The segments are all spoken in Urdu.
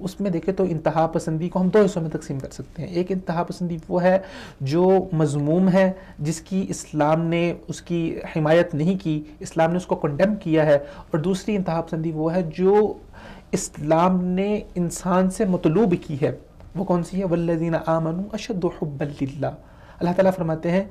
اس میں دیکھیں تو انتہا پسندی کو ہم دو حصوں میں تقسیم کر سکتے ہیں. ایک انتہا پسندی وہ ہے جو مذموم ہے، جس کی اسلام نے اس کی حمایت نہیں کی، اسلام نے اس کو کنڈیم کیا ہے. اور دوسری انتہا پسندی وہ ہے جو اسلام نے انسان سے مطلوب کی ہے. وہ کون سی ہے؟ والذین آمنوا اشد حبا للہ. اللہ تعالیٰ فرماتے ہیں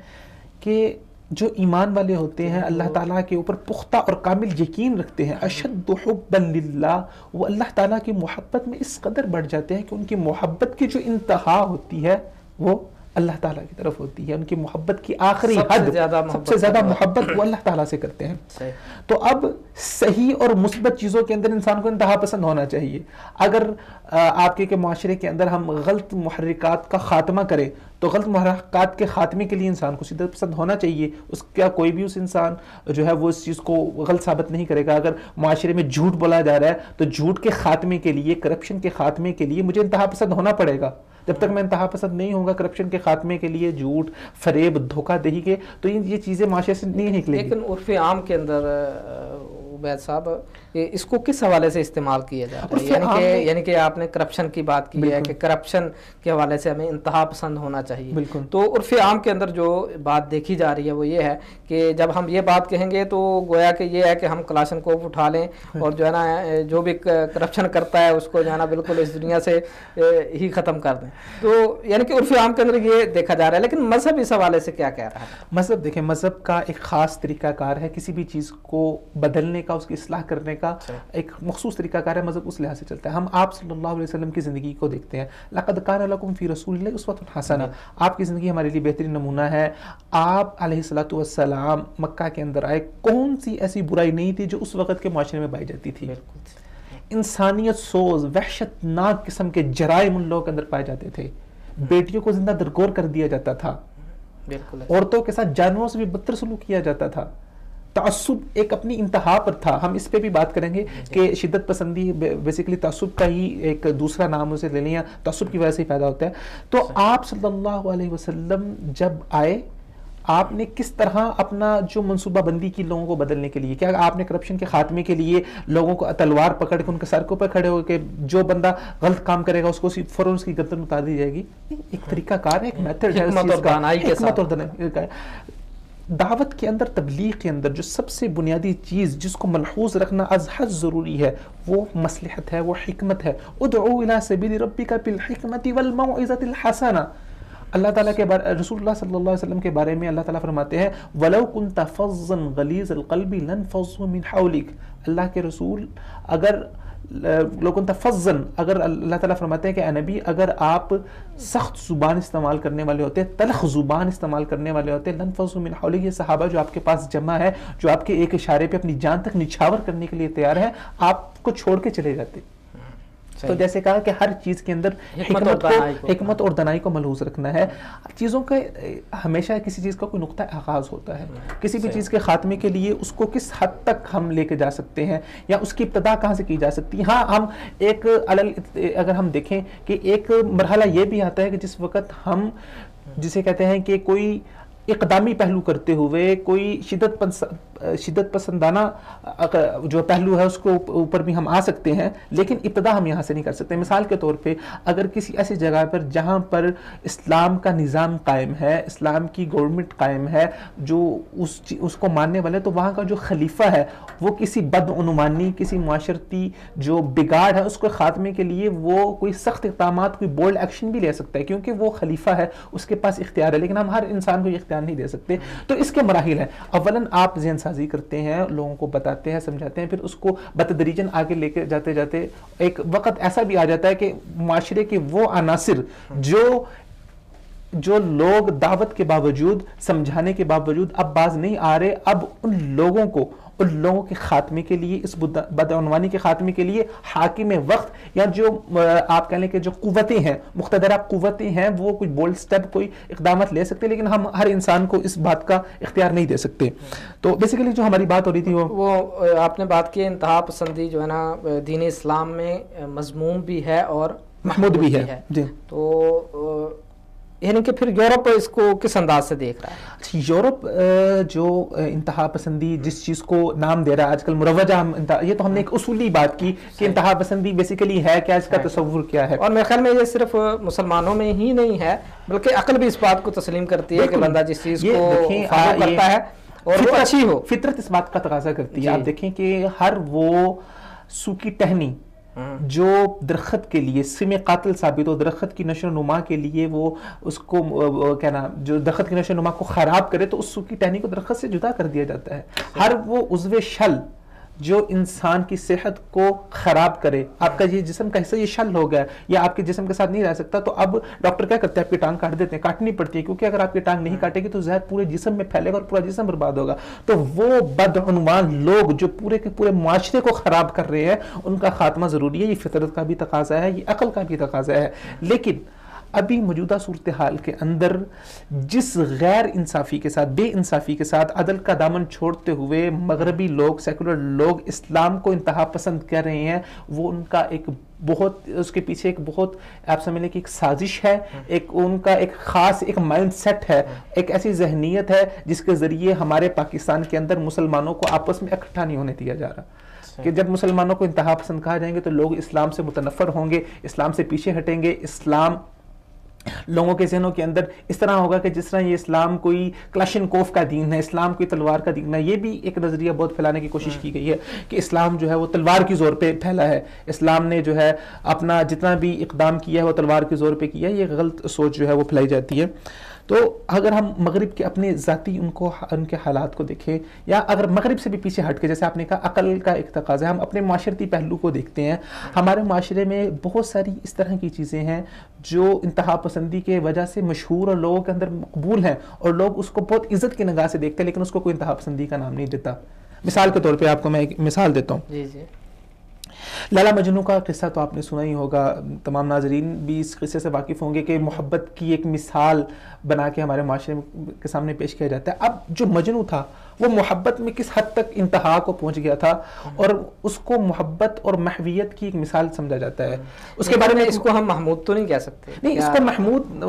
کہ جو ایمان والے ہوتے ہیں، اللہ تعالیٰ کے اوپر پختہ اور کامل یقین رکھتے ہیں، اشد حبا للہ، وہ اللہ تعالیٰ کی محبت میں اس قدر بڑھ جاتے ہیں کہ ان کی محبت کی جو انتہا ہوتی ہے وہ اللہ تعالیٰ کی طرف ہوتی ہے. ان کی محبت کی آخری حد، سب سے زیادہ محبت وہ اللہ تعالیٰ سے کرتے ہیں. تو اب صحیح اور مثبت چیزوں کے اندر انسان کو انتہا پسند ہونا چاہیے. اگر آپ کے معاشرے کے اندر ہم غلط محرکات کا خاتمہ کریں تو غلط محرکات کے خاتمے کے لیے انسان کو شدت پسند ہونا چاہیے. اس کا کوئی بھی اس انسان جو ہے وہ اس چیز کو غلط ثابت نہیں کرے گا. اگر معاشرے میں جھوٹ بولا جا رہا ہے تو جھوٹ کے خاتمے کے لیے، کرپشن کے خاتمے کے لیے مجھے انتہا پسند ہونا پڑے گا. جب تک میں انتہا پسند نہیں ہوگا کرپشن کے خاتمے کے لیے، جھوٹ، فریب، دھوکہ دہی کے، تو یہ چیزیں معاشرے سے نہیں نکلیں گی. لیکن عرف عام کے اندر عبید صاحب اس کو کس حوالے سے استعمال کیا جاتا ہے؟ یعنی کہ آپ نے کرپشن کی بات کی ہے کہ کرپشن کے حوالے سے ہمیں انتہا پسند ہونا چاہیے. تو عرف عام کے اندر جو بات دیکھی جا رہی ہے وہ یہ ہے کہ جب ہم یہ بات کہیں گے تو گویا کہ یہ ہے کہ ہم کلاشنکوف اٹھا لیں اور جو ہے نا جو بھی کرپشن کرتا ہے اس کو جو ہے نا بالکل اس دنیا سے ہی ختم کر دیں. تو یعنی کہ عرف عام کے اندر یہ دیکھا جا رہا ہے. لیکن مذہب اس حوالے سے کیا کہہ رہا ہے؟ مذہب دیکھیں، مذہب کا ایک خاص طریقہ کار ہے کسی بھی چیز کو بدلنے کا، اس کی اصلاح کرنے کا ایک مخصوص طریقہ کار ہے. مذہب اس لحاظ سے چلتا ہے. ہم آپ صلی اللہ علیہ وسلم کی زندگی کو دیکھتے ہیں. لقد کان لکم فی رسول اللہ اسوۃ حسنہ. آپ کی زندگی ہمارے لیے بہترین نمونہ ہے. آپ علیہ الصلوۃ والسلام مکہ کے اندر آئے، کون سی ایسی برائی نہیں تھی جو اس وقت کے معاشرے میں پائی جاتی تھی. انسانیت سوز، وحشت ناک قسم کے جرائم ان لوگوں کے اندر پائے جاتے تھے. بیٹیوں کو زندہ درگور کر دیا جاتا تھا. عورتوں کے ساتھ جانوروں سے بھی بدتر سلوک کیا جاتا تھا. تعصب ایک اپنی انتہا پر تھا. ہم اس پہ بھی بات کریں گے کہ شدت پسندی بیسیکلی تعصب کا ہی ایک دوسرا نام اسے لے لیں، یا تعصب کی وجہ سے ہی پیدا ہوتا ہے. تو آپ صلی اللہ علیہ وسلم جب آئے، آپ نے کس طرح اپنا جو منصوبہ بندی کی لوگوں کو بدلنے کے لیے، کیا آپ نے کرپشن کے خاتمے کے لیے لوگوں کو تلوار پکڑ کے ان کے سر کے اوپر کھڑے ہو کے جو بندہ غلط کام کرے گا اس کو فوراً اس کی گردن اتار دی جائے گی؟ ایک طریقہ کار ہے، ایک میتھڈ ہے. حکمت اور دانائی کا. دعوت کے اندر، تبلیغ کے اندر جو سب سے بنیادی چیز جس کو ملحوظ رکھنا از حد ضروری ہے وہ مصلحت ہے، وہ حکمت ہے. ادعو الی سبیل ربک بالحکمت والموعظۃ الحسنہ. اللہ تعالیٰ کے بارے، رسول اللہ صلی اللہ علیہ وسلم کے بارے میں اللہ تعالیٰ فرماتے ہیں وَلَوْ كُنْتَ فَظًّا غَلِيظَ الْقَلْبِ لَانْفَضُّوا مِنْ حَوْلِكَ. اللہ کے رسول اگر اگر اللہ تعالیٰ فرماتے ہیں کہ اے نبی، اگر آپ سخت زبان استعمال کرنے والے ہوتے، تلخ زبان استعمال کرنے والے ہوتے، لَانْفَضُّوا مِنْ حَوْلِكَ، یہ صحابہ جو آپ کے پاس جمع ہے، جو آپ کے ایک اشارے پہ اپنی جان تک نچھاور کرنے کے لیے تیار ہے، آپ کو چھوڑ کے چلے جاتے. تو جیسے کہا کہ ہر چیز کے اندر حکمت اور دانائی کو ملحوظ رکھنا ہے. چیزوں کا ہمیشہ کسی چیز کا کوئی نقطہ آغاز ہوتا ہے. کسی بھی چیز کے خاتمے کے لیے اس کو کس حد تک ہم لے کے جا سکتے ہیں، یا اس کی ابتدا کہاں سے کی جا سکتی ہے. ہاں، ہم ایک اگر ہم دیکھیں کہ ایک مرحلہ یہ بھی آتا ہے کہ جس وقت ہم جسے کہتے ہیں کہ کوئی اقدامی پہلو کرتے ہوئے کوئی شدت پسندانہ جو پہلو ہے اس کو اوپر بھی ہم آ سکتے ہیں، لیکن ابتدا ہم یہاں سے نہیں کر سکتے. مثال کے طور پہ اگر کسی ایسی جگہ پر جہاں پر اسلام کا نظام قائم ہے، اسلام کی گورنمنٹ قائم ہے، جو اس کو ماننے والے، تو وہاں کا جو خلیفہ ہے وہ کسی بدعنوانی، کسی معاشرتی جو بگاڑ ہے اس کو خاتمے کے لیے وہ کوئی سخت اقدامات، کوئی بولڈ ایکشن بھی لے سکتا ہے، کیونکہ وہ خلیفہ ہے، اس کے پاس اختیار ہے. لیکن ہم ہر انسان کو یہ اختیار نہیں دے سکتے. تو اس کے مراحل ہیں. اولاً آپ ذہن سازی کرتے ہیں، لوگوں کو بتاتے ہیں، سمجھاتے ہیں، پھر اس کو بتدریجاً آگے لے کے جاتے جاتے ایک وقت ایسا بھی آ جاتا ہے کہ معاشرے کے وہ عناصر جو لوگ دعوت کے باوجود، سمجھانے کے باوجود اب باز نہیں آ رہے، اب ان لوگوں کے خاتمے کے لیے، اس بدعنوانی کے خاتمے کے لیے حاکم وقت، یا جو آپ کہہ لیں کہ جو قوتیں ہیں، مقتدرہ قوتیں ہیں، وہ کوئی بولڈ سٹیپ، کوئی اقدامات لے سکتے، لیکن ہم ہر انسان کو اس بات کا اختیار نہیں دے سکتے. تو بیسیکلی جو ہماری بات ہو رہی تھی وہ آپ نے بات کی انتہا پسندی جو ہے نا دین اسلام میں مذموم بھی ہے اور محمود بھی ہے. جی. تو یعنی کہ پھر یورپ اس کو کس انداز سے دیکھ رہا ہے؟ یورپ جو انتہا پسندی جس چیز کو نام دے رہا ہے آج کل مروجہ، یہ تو ہم نے ایک اصولی بات کی کہ انتہا پسندی بیسیکلی ہے کیا، اس کا تصور کیا ہے. اور میرے خیال میں یہ صرف مسلمانوں میں ہی نہیں ہے بلکہ عقل بھی اس بات کو تسلیم کرتی ہے کہ بندہ جس چیز کو فالو کرتا ہے اور وہ اچھی ہو، فطرت اس بات کا تقاضا کرتی ہے. آپ دیکھیں کہ ہر وہ سوکھی ٹہنی جو درخت کے لیے سم قاتل ثابت ہو، درخت کی نشو و نما کے لیے وہ اس کو کہنا جو درخت کی نشو و نما کو خراب کرے تو اس سوکھی ٹہنی کو درخت سے جدا کر دیا جاتا ہے. ہر وہ عضو شل جو انسان کی صحت کو خراب کرے، آپ کا یہ جسم کا حصہ یہ شل ہو گیا یا آپ کے جسم کے ساتھ نہیں رہ سکتا، تو اب ڈاکٹر کیا کرتے ہیں؟ آپ کی ٹانگ کاٹ دیتے ہیں. کاٹنی پڑتی ہے کیونکہ اگر آپ کی ٹانگ نہیں کاٹے گی تو زہر پورے جسم میں پھیلے گا اور پورا جسم برباد ہوگا. تو وہ بدعنوان لوگ جو پورے کے پورے معاشرے کو خراب کر رہے ہیں ان کا خاتمہ ضروری ہے. یہ فطرت کا بھی تقاضا ہے، یہ عقل کا بھی تقاضا ہے. لیکن ابھی موجودہ صورتحال کے اندر جس غیر انصافی کے ساتھ، بے انصافی کے ساتھ عدل کا دامن چھوڑتے ہوئے مغربی لوگ، سیکولر لوگ اسلام کو انتہا پسند کر رہے ہیں، وہ ان کا ایک بہت، اس کے پیچھے ایک بہت آپ سمجھ لیں کہ ایک سازش ہے، ایک ان کا ایک خاص ایک مائنڈ سیٹ ہے، ایک ایسی ذہنیت ہے جس کے ذریعے ہمارے پاکستان کے اندر مسلمانوں کو آپس میں اکٹھا نہیں ہونے دیا جا رہا. کہ جب مسلمانوں کو انتہا پسند کہا جائیں گے تو لوگ اسلام سے متنفر ہوں گے، اسلام سے پیچھے ہٹیں گے. اسلام لوگوں کے ذہنوں کے اندر اس طرح ہوگا کہ جس طرح یہ اسلام کوئی کلاشنکوف کا دین ہے، اسلام کوئی تلوار کا دین ہے. یہ بھی ایک نظریہ بہت پھیلانے کی کوشش کی گئی ہے کہ اسلام جو ہے وہ تلوار کی زور پہ پھیلا ہے، اسلام نے جو ہے اپنا جتنا بھی اقدام کیا ہے وہ تلوار کی زور پہ کیا ہے. یہ غلط سوچ جو ہے وہ پھیلائی جاتی ہے. تو اگر ہم مغرب کے اپنے ذاتی ان کے حالات کو دیکھیں، یا اگر مغرب سے بھی پیچھے ہٹ کے، جیسے آپ نے کہا عقل کا ایک تقاضا ہے، ہم اپنے معاشرتی پہلو کو دیکھتے ہیں. ہمارے معاشرے میں بہت ساری اس طرح کی چیزیں ہیں جو انتہا پسندی کے وجہ سے مشہور اور لوگوں کے اندر مقبول ہیں، اور لوگ اس کو بہت عزت کی نگاہ سے دیکھتے ہیں، لیکن اس کو کوئی انتہا پسندی کا نام نہیں دیتا. مثال کے طور پہ آپ کو میں ایک مثال دیتا ہوں. لیلا مجنو کا قصہ تو آپ نے سنا ہی ہوگا، تمام ناظرین بھی اس قصے سے واقف ہوں گے کہ محبت کی ایک مثال بنا کے ہمارے معاشرے کے سامنے پیش کیا جاتا ہے. اب جو مجنو تھا وہ محبت میں کس حد تک انتہا کو پہنچ گیا تھا، اور اس کو محبت اور محویت کی ایک مثال سمجھا جاتا ہے. اس کے بارے میں اس کو ہم محمود تو نہیں کہہ سکتے، نہیں، اس کو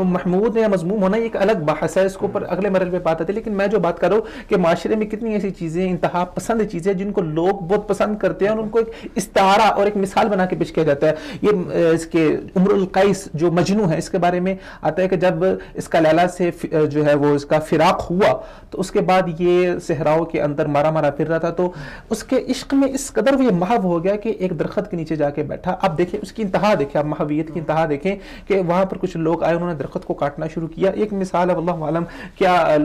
محمود یا مذموم ہونا ایک الگ بحث ہے، اس کو پر اگلے مرحلے پہ بات آتی ہے. لیکن میں جو بات کر رہا ہوں کہ معاشرے میں کتنی ایسی چیزیں انتہا پسند چیزیں جن کو لوگ بہت پسند کرتے ہیں اور ان کو ایک استعارہ اور ایک مثال بنا کے پیش کیا جاتا ہے. یہ اس کے عمر القیس جو مجنو ہے، اس کے بارے میں آتا ہے کہ جب اس کا لیلا سے جو ہے وہ اس کا فراق ہوا تو اس کے بعد یہ صحراؤں کے اندر مارا مارا پھر رہا تھا. تو اس کے عشق میں اس قدر وہ محو ہو گیا کہ ایک درخت کے نیچے جا کے بیٹھا. اب دیکھیں اس کی انتہا، دیکھیں اب محویت کی انتہا دیکھیں کہ وہاں پر کچھ لوگ آئے، انہوں نے درخت کو کاٹنا شروع کیا. ایک مثال ہے، واللہ عالم کیا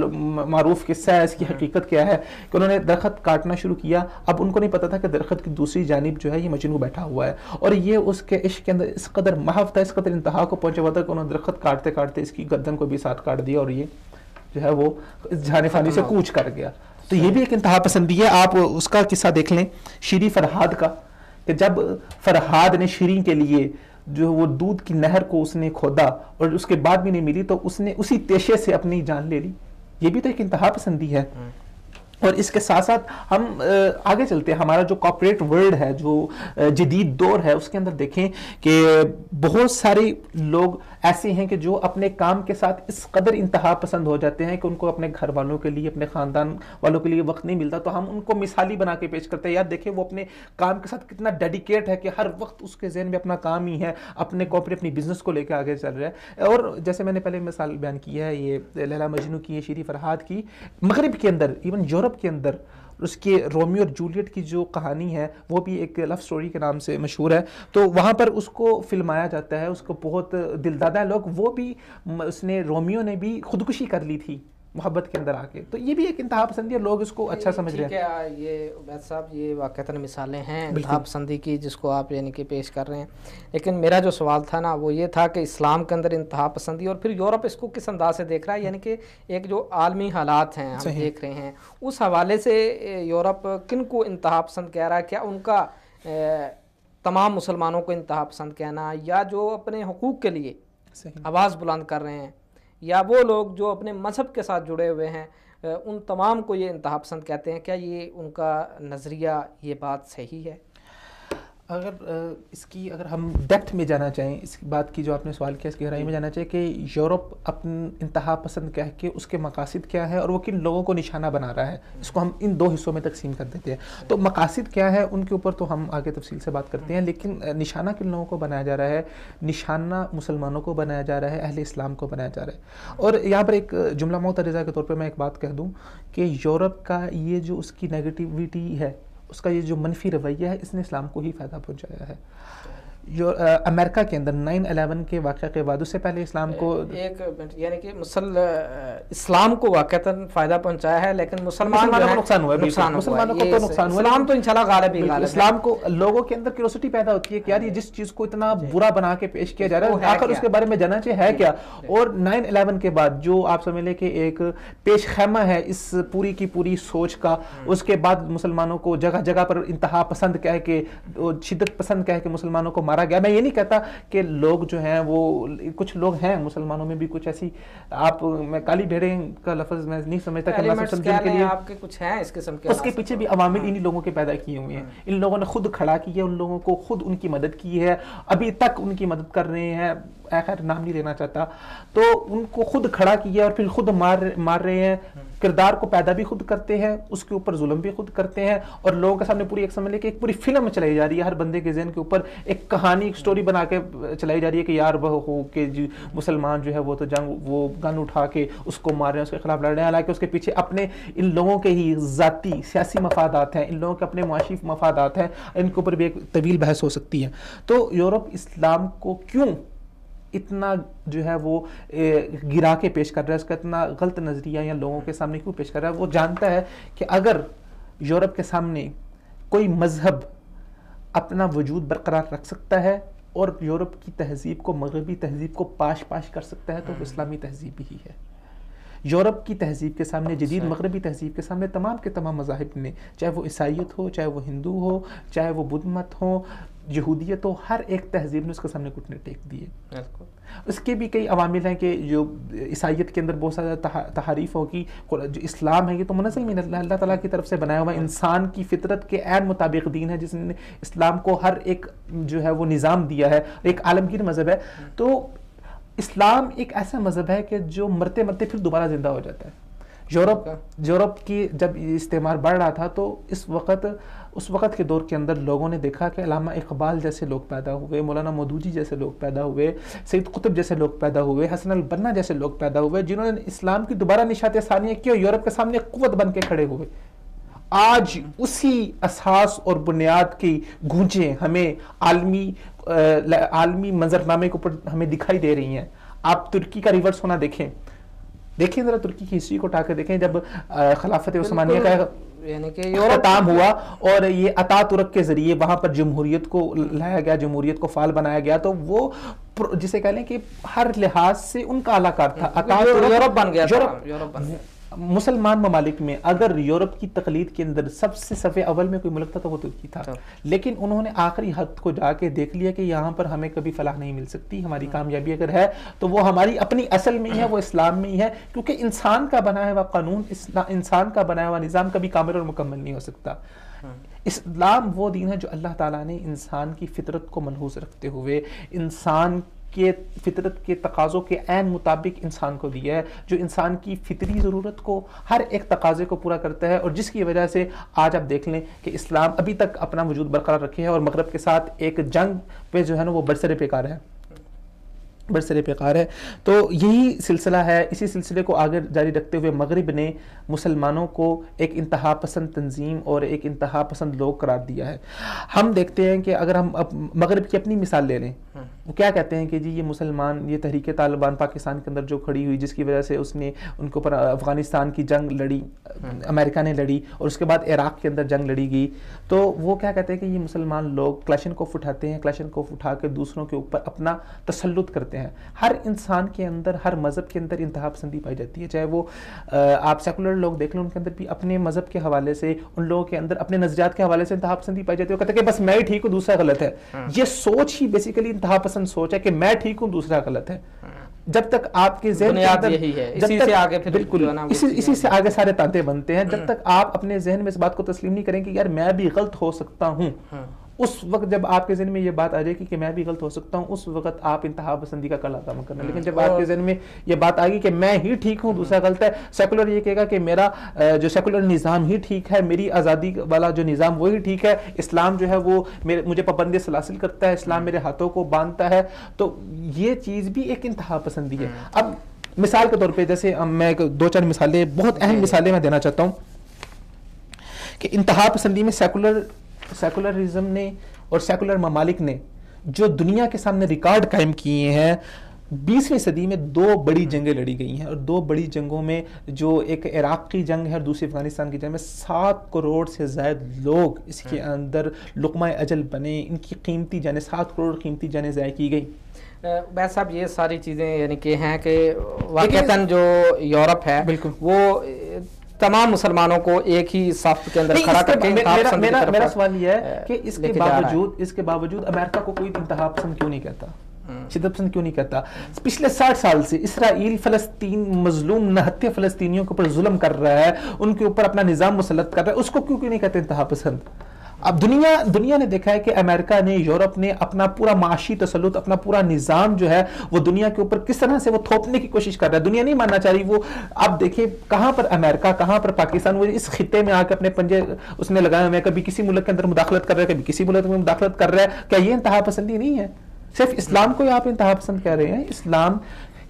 معروف قصہ ہے، اس کی حقیقت کیا ہے، کہ انہوں نے درخت کاٹنا شروع کیا. اب ان کو نہیں پتا تھا کہ درخت کی دوسری جانب جو ہے یہ مجنو بیٹھا ہوا ہے، اور یہ اس کے عشق کے اندر اس قدر محو تھا، اس قدر انتہا کو پہنچا ہوا تھا کہ انہوں نے درخت کاٹتے کاٹتے اس کی گردن کو بھی ساتھ کاٹ دیا، اور یہ جو ہے وہ اس جہان فانی سے کوچ کر گیا. تو یہ بھی ایک انتہا پسندی ہے. آپ اس کا قصہ دیکھ لیں شیریں فرہاد کا، کہ جب فرہاد نے شیریں کے لیے جو وہ دودھ کی نہر کو اس نے کھودا اور اس کے بعد بھی نہیں ملی تو اس نے اسی تیشے سے اپنی جان لے لی. یہ بھی تو ایک انتہا پسندی ہے. اور اس کے ساتھ ساتھ ہم آگے چلتے ہیں، ہمارا جو کارپوریٹ ورلڈ ہے، جو جدید دور ہے، اس کے اندر دیکھیں کہ بہت سارے لوگ ایسے ہیں کہ جو اپنے کام کے ساتھ اس قدر انتہا پسند ہو جاتے ہیں کہ ان کو اپنے گھر والوں کے لیے، اپنے خاندان والوں کے لیے وقت نہیں ملتا. تو ہم ان کو مثالی بنا کے پیش کرتے ہیں، یار دیکھیں وہ اپنے کام کے ساتھ کتنا ڈیڈیکیٹ ہے کہ ہر وقت اس کے ذہن میں اپنا کام ہی ہے، اپنے کارپوریٹ اپنی بزنس کو لے کے آگے چل رہا ہے. اور جیسے میں نے پہلے مثال بیان کی ہے یہ لیلا مجنو کی، یہ شیریں فرہاد کی، مغرب کے اندر ایون یورپ کے اندر اس کے رومیو اور جولیٹ کی جو کہانی ہے وہ بھی ایک لو سٹوری کے نام سے مشہور ہے. تو وہاں پر اس کو فلمایا جاتا ہے، اس کو بہت دلدادہ لوگ، وہ بھی اس نے رومیو نے بھی خودکشی کر لی تھی محبت کے اندر آ کے. تو یہ بھی ایک انتہا پسندی ہے، لوگ اس کو اچھا سمجھ رہے ہیں. یہ عبید صاحب یہ واقعتاً مثالیں ہیں انتہا پسندی کی جس کو آپ یعنی کہ پیش کر رہے ہیں. لیکن میرا جو سوال تھا نا وہ یہ تھا کہ اسلام کے اندر انتہا پسندی اور پھر یورپ اس کو کس انداز سے دیکھ رہا ہے، یعنی کہ ایک جو عالمی حالات ہیں ہم دیکھ رہے ہیں اس حوالے سے یورپ کن کو انتہا پسند کہہ رہا ہے؟ کیا ان کا تمام مسلمانوں کو انتہا پسند کہنا، یا جو اپنے حقوق کے لیے آواز بلند کر رہے ہیں، یا وہ لوگ جو اپنے مذہب کے ساتھ جڑے ہوئے ہیں ان تمام کو یہ انتہا پسند کہتے ہیں؟ کیا یہ ان کا نظریہ، یہ بات صحیح ہے؟ اگر ہم ڈیپتھ میں جانا چاہیں اس بات کی جو آپ نے سوال کیا، اس کی گہرائی میں جانا چاہیے کہ یورپ اپنے انتہا پسند کہہ کے اس کے مقاصد کیا ہے اور وہ کن لوگوں کو نشانہ بنا رہا ہے، اس کو ہم ان دو حصوں میں تقسیم کر دیتے ہیں. تو مقاصد کیا ہے ان کے اوپر تو ہم آگے تفصیل سے بات کرتے ہیں، لیکن نشانہ کن لوگوں کو بنایا جا رہا ہے؟ نشانہ مسلمانوں کو بنایا جا رہا ہے، اہل اسلام کو بنایا جا رہا ہے. اور یہاں پر ایک جملہ معترضہ کے طور پہ میں ایک بات کہہ دوں کہ یورپ کا یہ جو اس کی نیگیٹیوٹی ہے، اس کا یہ جو منفی رویہ ہے، اس نے اسلام کو ہی فائدہ پہنچایا ہے. امریکہ کے اندر 9/11 کے واقعہ کے بعد، اس سے پہلے اسلام کو ایک منٹ، یعنی کہ اسلام کو واقعتاً فائدہ پہنچایا ہے، لیکن مسلمانوں کو نقصان ہوا ہے. مسلمانوں کو تو نقصان ہوا. اسلام تو انشاءاللہ غالب ہی غالب ہے. اسلام کو لوگوں کے اندر کیوریوسٹی پیدا ہوتی ہے کہ یار یہ جس چیز کو اتنا برا بنا کے پیش کیا جا رہا ہے آخر اس کے بارے میں جاننا چاہیے ہے کیا. اور 9/11 کے بعد جو آپ سمجھ لیں کہ ایک پیش خیمہ ہے اس پوری کی پوری سوچ کا، اس کے بعد مسلمانوں کو جگہ جگہ پر انتہا پسند کہہ کے، شدت پسند کہہ کے مسلمانوں کو مارا گیا. میں یہ نہیں کہتا کہ لوگ جو ہیں وہ، کچھ لوگ ہیں مسلمانوں میں بھی کچھ ایسی، میں کالی بھیڑیں کا لفظ میں نہیں سمجھتا کہ اللہ سمجھنے کے لیے آپ کے کچھ ہیں اس قسم کے، اس کے پیچھے بھی عوامل انہی لوگوں کے پیدا کیے ہوئے ہیں. ان لوگوں نے خود کھڑا کی ہے، ان لوگوں کو خود ان کی مدد کی ہے، ابھی تک ان کی مدد کر رہے ہیں. خیر نام نہیں لینا چاہتا. تو ان کو خود کھڑا کیا اور پھر خود مار رہے ہیں. کردار کو پیدا بھی خود کرتے ہیں، اس کے اوپر ظلم بھی خود کرتے ہیں، اور لوگوں کے سامنے پوری ایک سمجھ لے کہ ایک پوری فلم چلائی جا رہی ہے. ہر بندے کے ذہن کے اوپر ایک کہانی، ایک سٹوری بنا کے چلائی جا رہی ہے کہ یار وہ ہو کہ مسلمان جو ہے وہ تو وہ گن اٹھا کے اس کو مار رہے ہیں، اس کے خلاف لڑ رہے ہیں، حالانکہ اس کے پیچھے اپنے ان لوگوں کے ہی ذاتی سیاسی مفادات ہیں، ان لوگوں کے اپنے معاشی مفادات ہیں. ان کے اوپر بھی ایک طویل بحث ہو سکتی ہے. تو یورپ اسلام کو کیوں اتنا جو ہے وہ گرا کے پیش کر رہا ہے، اس کا اتنا غلط نظریہ یا لوگوں کے سامنے کیوں پیش کر رہا ہے؟ وہ جانتا ہے کہ اگر یورپ کے سامنے کوئی مذہب اپنا وجود برقرار رکھ سکتا ہے اور یورپ کی تہذیب کو، مغربی تہذیب کو پاش کر سکتا ہے، تو وہ اسلامی تہذیب ہی ہے. یورپ کی تہذیب کے سامنے، جدید مغربی تہذیب کے سامنے تمام کے تمام مذاہب نے، چاہے وہ عیسائیت ہو، چاہے وہ ہندو ہو، چاہے وہ بدھ مت ہو، یہودیت ہو، ہر ایک تہذیب نے اس کے سامنے گھٹنے ٹیک دیے. اس کے بھی کئی عوامل ہیں کہ جو عیسائیت کے اندر بہت زیادہ تحریف ہوگی. جو اسلام ہے یہ تو منزل من اللہ تعالیٰ کی طرف سے بنایا ہوا انسان کی فطرت کے عین مطابق دین ہے، جس نے اسلام کو ہر ایک جو ہے وہ نظام دیا ہے، ایک عالمگیر مذہب ہے. تو اسلام ایک ایسا مذہب ہے کہ جو مرتے مرتے پھر دوبارہ زندہ ہو جاتا ہے. یورپ کی جب استعمار بڑھ رہا تھا تو اس وقت کے دور کے اندر لوگوں نے دیکھا کہ علامہ اقبال جیسے لوگ پیدا ہوئے، مولانا مودودی جیسے لوگ پیدا ہوئے، سید قطب جیسے لوگ پیدا ہوئے، حسن البنا جیسے لوگ پیدا ہوئے، جنہوں نے اسلام کی دوبارہ نشاط ثانیہ کی اور یورپ کے سامنے قوت بن کے کھڑے ہوئے. آج اسی اساس اور بنیاد کی گونجیں ہمیں عالمی منظرنامے کے اوپر ہمیں دکھائی دے رہی ہیں. آپ ترکی کا ریورس ہونا دیکھیں ذرا ترکی کی ہسٹری کو اٹھا کے دیکھیں. جب خلافت عثمانیہ کا یعنی کہ اختتام ہوا اور یہ اتا ترک کے ذریعے وہاں پر جمہوریت کو لایا گیا، جمہوریت کو فعال بنایا گیا، تو وہ جسے کہہ لیں کہ ہر لحاظ سے ان کا اعلیٰ کار تھا. یورپ بن گیا. مسلمان ممالک میں اگر یورپ کی تقلید کے اندر سب سے صف اول میں کوئی ملک تھا تو وہ ترکی تھا. لیکن انہوں نے آخری حد کو جا کے دیکھ لیا کہ یہاں پر ہمیں کبھی فلاح نہیں مل سکتی. ہماری کامیابی اگر ہے تو وہ ہماری اپنی اصل میں ہی ہے، وہ اسلام میں ہی ہے، کیونکہ انسان کا بنایا ہوا قانون، انسان کا بنایا ہوا نظام کبھی کامل اور مکمل نہیں ہو سکتا. اسلام وہ دین ہے جو اللہ تعالیٰ نے انسان کی فطرت کو ملحوظ رکھتے ہوئے انسان کے فطرت کے تقاضوں کے عین مطابق انسان کو دیا ہے، جو انسان کی فطری ضرورت کو، ہر ایک تقاضے کو پورا کرتا ہے، اور جس کی وجہ سے آج آپ دیکھ لیں کہ اسلام ابھی تک اپنا وجود برقرار رکھے ہے اور مغرب کے ساتھ ایک جنگ پہ جو ہے نا وہ برسر پیکار ہے. تو یہی سلسلہ ہے. اسی سلسلے کو آگے جاری رکھتے ہوئے مغرب نے مسلمانوں کو ایک انتہا پسند تنظیم اور ایک انتہا پسند لوگ قرار دیا ہے. ہم دیکھتے ہیں کہ اگر ہم مغرب کی اپنی مثال لے لیں، وہ کیا کہتے ہیں کہ جی یہ مسلمان، یہ تحریک طالبان پاکستان کے اندر جو کھڑی ہوئی، جس کی وجہ سے اس نے ان کے اوپر افغانستان کی جنگ لڑی، امریکہ نے لڑی، اور اس کے بعد عراق کے اندر جنگ لڑی گئی، تو وہ کیا کہتے ہیں کہ یہ مسلمان لوگ کلاشنکوف اٹھاتے ہیں، کلاشنکوف اٹھا کے دوسروں کے اوپر اپنا تسلط کرتے ہیں. ہر انسان کے اندر، ہر مذہب کے اندر انتہا پسندی پائی جاتی ہے. چاہے وہ آپ سیکولر لوگ دیکھ لیں، ان کے اندر بھی اپنے مذہب کے حوالے سے، ان لوگوں کے اندر اپنے نظریات کے حوالے سے انتہا پسندی پائی جاتی ہے. وہ کہتے ہیں کہ بس میں ہی ٹھیک ہوں، دوسرا غلط ہے. یہ سوچ ہی بیسیکلی انتہا پسند سوچ ہے کہ میں ٹھیک ہوں، دوسرا غلط ہے. جب تک آپ کے ذہن اسی سے آگے سارے تانتے بنتے ہیں. جب تک آپ اپنے ذہن میں اس بات کو تسلیم نہیں کریں کہ یار میں بھی غلط ہو سکتا ہوں، اس وقت جب آپ کے ذہن میں یہ بات آ جائے گی کہ میں بھی غلط ہو سکتا ہوں، اس وقت آپ انتہا پسندی کا کلا کام کرنا. لیکن جب آپ کے ذہن میں یہ بات آ گئی کہ میں ہی ٹھیک ہوں، دوسرا غلط ہے، سیکولر یہ کہے گا کہ میرا جو سیکولر نظام ہی ٹھیک ہے، میری آزادی والا جو نظام وہی ٹھیک ہے، اسلام جو ہے وہ مجھے پابند سلاسل کرتا ہے، اسلام میرے ہاتھوں کو باندھتا ہے، تو یہ چیز بھی ایک انتہا پسندی ہے. اب مثال کے طور پہ جیسے میں 2-4 مثالیں، بہت اہم مثالیں میں دینا چاہتا ہوں کہ انتہا پسندی میں سیکولرزم نے اور سیکولر ممالک نے جو دنیا کے سامنے ریکارڈ قائم کیے ہیں. 20ویں صدی میں 2 بڑی جنگیں لڑی گئی ہیں، اور 2 بڑی جنگوں میں جو ایک عراق کی جنگ ہے اور دوسری افغانستان کی جنگ میں 7 کروڑ سے زائد لوگ اس کے اندر لقمہ اجل بنے، ان کی قیمتی جانیں 7 کروڑ قیمتی جانیں ضائع کی گئی. عبید صاحب یہ ساری چیزیں یعنی کہ ہیں کہ واقعتاً جو یورپ ہے وہ تمام مسلمانوں کو ایک ہی صف کے اندر کھڑا کر کے میرا سوال یہ ہے کہ اس کے باوجود امریکہ کو کوئی انتہا پسند کیوں نہیں کہتا، شدت پسند کیوں نہیں کہتا؟ پچھلے 60 سال سے اسرائیل فلسطین مظلوم نہتے فلسطینیوں کے اوپر ظلم کر رہا ہے، ان کے اوپر اپنا نظام مسلط کر رہا ہے، اس کو کیوں نہیں کہتے انتہا پسند؟ اب دنیا نے دیکھا ہے کہ امریکہ نے، یورپ نے اپنا پورا معاشی تسلط، اپنا پورا نظام جو ہے وہ دنیا کے اوپر کس طرح سے وہ تھوپنے کی کوشش کر رہا ہے. دنیا نہیں ماننا چاہ رہی. وہ اب دیکھیں کہاں پر امریکہ، کہاں پر پاکستان، وہ اس خطے میں آ کے اپنے پنجے اس نے لگایا ہوا ہے، کبھی کسی ملک کے اندر مداخلت کر رہا ہے، کبھی کسی ملک میں مداخلت کر رہا ہے. کیا یہ انتہا پسندی نہیں ہے؟ صرف اسلام کو آپ انتہا پسند کہہ رہے ہیں. اسلام